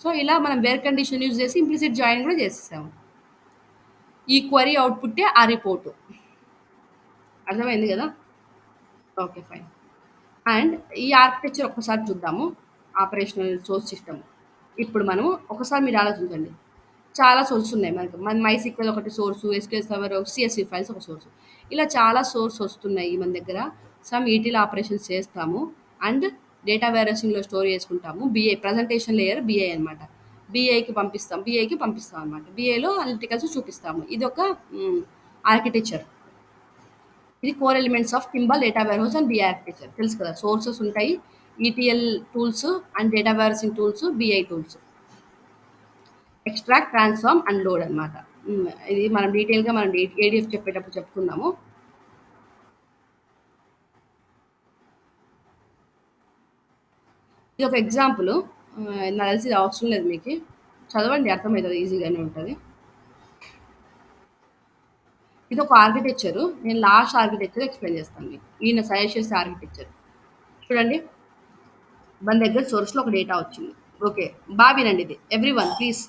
Speaker 1: సో, ఇలా మనం వేర్ కండిషన్ యూజ్ చేసి ఇంప్లిసిట్ జాయిన్ కూడా చేసేసాము. ఈ క్వరీ అవుట్‌పుట్టే ఆ రిపోర్టు. అర్థమైంది కదా! ఓకే. ఫైన్. అండ్ ఈ ఆర్కిటెక్చర్ ఒక్కసారి చూద్దాము. Operational source system. ఇప్పుడు మనము ఒకసారి మీరు ఆలోచించండి. చాలా సోర్సెస్ ఉన్నాయి మనకు. మన మైసీక్వెల్ ఒకటి సోర్సు, ఎస్‌క్యూఎల్ సర్వర్, సీఎస్‌వి ఫైల్స్ ఒక సోర్సు. ఇలా చాలా సోర్స్ వస్తున్నాయి మన దగ్గర. సమ్ ఈటీఎల్ ఆపరేషన్స్ చేస్తాము. అండ్ డేటా వేర్హౌసింగ్‌లో స్టోర్ చేసుకుంటాము. ప్రెజెంటేషన్ లేయర్ బీఐ అనమాట. బీఐకి పంపిస్తాం అనమాట. బీఐలో అనలిటికల్స్ చూపిస్తాము. ఇదొక ఆర్కిటెక్చర్. ఇది core elements of Kimball data warehouse and BI architecture. తెలుసు కదా! సోర్సెస్ ఉంటాయి. ETL tools and data warehousing tools, BI tools. Extract, transform, unload అనమాట. ఇది మనం డీటెయిల్‌గా మనం ఏడీఎఫ్ చెప్పేటప్పుడు చెప్పుకుందాము. ఇది ఒక ఎగ్జాంపుల్. నాకు తెలిసి ఇది అవసరం లేదు మీకు. చదవండి అర్థమవుతది. ఈజీగానే ఉంటది. ఇది ఒక ఆర్కిటెక్చర్. నేను లాస్ట్ ఆర్కిటెక్చర్ ఎక్స్ప్లెయిన్ చేస్తాను మీకు. ఈయన సజెస్ట్ చేసే ఆర్కిటెక్చర్ చూడండి. మన దగ్గర సోర్స్లో ఒక డేటా వచ్చింది. ఓకే, బాగా వినండి ఇది. Everyone please.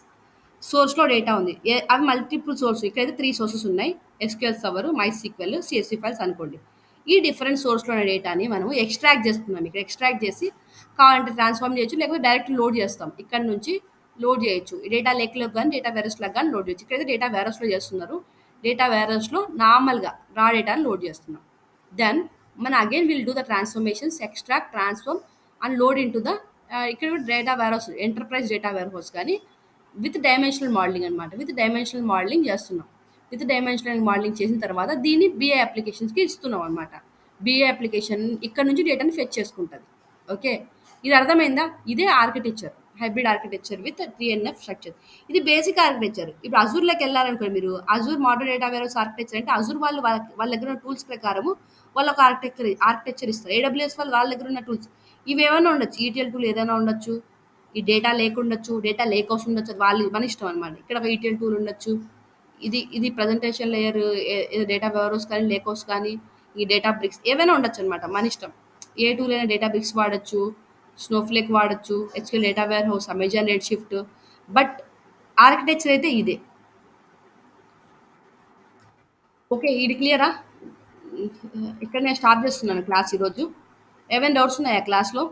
Speaker 1: సోర్స్లో డేటా ఉంది. అవి మల్టిపుల్ సోర్స్. ఇక్కడైతే 3 సోర్సెస్ ఉన్నాయి. SQL server, MySQL, CSV files అనుకోండి. ఈ డిఫరెంట్ సోర్స్లో ఉన్న డేటాని మనము ఎక్స్ట్రాక్ట్ చేస్తున్నాం. ఇక్కడ ఎక్స్ట్రాక్ట్ చేసి కావాలంటే ట్రాన్స్ఫార్మ్ చేయొచ్చు, లేకపోతే డైరెక్ట్ లోడ్ చేస్తాం. ఇక్కడ నుంచి లోడ్ చేయొచ్చు. ఈ డేటా లేక్లోకి కానీ డేటా వేరస్లోకి కానీ లోడ్ చేయొచ్చు. ఇక్కడైతే డేటా వేరస్లో చేస్తున్నారు. డేటా వేరస్లో నార్మల్గా రా డేటాని లోడ్ చేస్తున్నాం. దెన్ మన again will do the transformations, extract, transform and load into the ఇక్కడ data warehouse, enterprise data warehouse కానీ విత్ డైమెన్షనల్ మోడలింగ్ అనమాట. విత్ డైమెన్షనల్ మోడలింగ్ చేస్తున్నాం. విత్ డైమెన్షనల్ మోడలింగ్ చేసిన తర్వాత దీన్ని బిఏ అప్లికేషన్స్కి ఇస్తున్నాం అనమాట. బిఏ అప్లికేషన్ ఇక్కడ నుంచి డేటాని ఫెచ్ చేసుకుంటుంది. ఓకే, ఇది అర్థమైందా? ఇదే architecture, hybrid architecture with 3NF structure. ఇది బేసిక్ ఆర్కిటెక్చర్. ఇప్పుడు అజూర్లోకి వెళ్ళారనుకోండి మీరు, Azure model data warehouse architecture అంటే అజూర్ వాళ్ళు వాళ్ళ దగ్గర ఉన్న టూల్స్ ప్రకారము వాళ్ళు ఒక ఆర్కిటెక్చర్ ఇస్తారు. AWS వాళ్ళు వాళ్ళ దగ్గర ఉన్న టూల్స్ ఇవి ఏమైనా ఉండొచ్చు. ETL టూల్ ఏదైనా ఉండొచ్చు, ఈ డేటా లేక్ ఉండొచ్చు, డేటా లేక్ హౌస్ ఉండొచ్చు. అది వాళ్ళు మన ఇష్టం అనమాట. ఇక్కడ ఒక ETL టూల్ ఉండొచ్చు. ఇది presentation layer, data warehouse కానీ లేక్ హౌస్ కానీ ఈ డేటా బ్రిక్స్ ఏవైనా ఉండొచ్చు అనమాట, మన ఇష్టం. ఏ టూల్ అయినా డేటా బ్రిక్స్ వాడచ్చు, స్నోఫ్లేక్ వాడచ్చు, SQL data warehouse, Amazon Redshift. But architecture అయితే ఇదే. ఓకే, ఇది క్లియరా? ఇక్కడ నేను స్టార్ట్ చేస్తున్నాను క్లాస్ ఈరోజు. ఏమైనా డౌట్స్ ఉన్నాయా క్లాస్లో?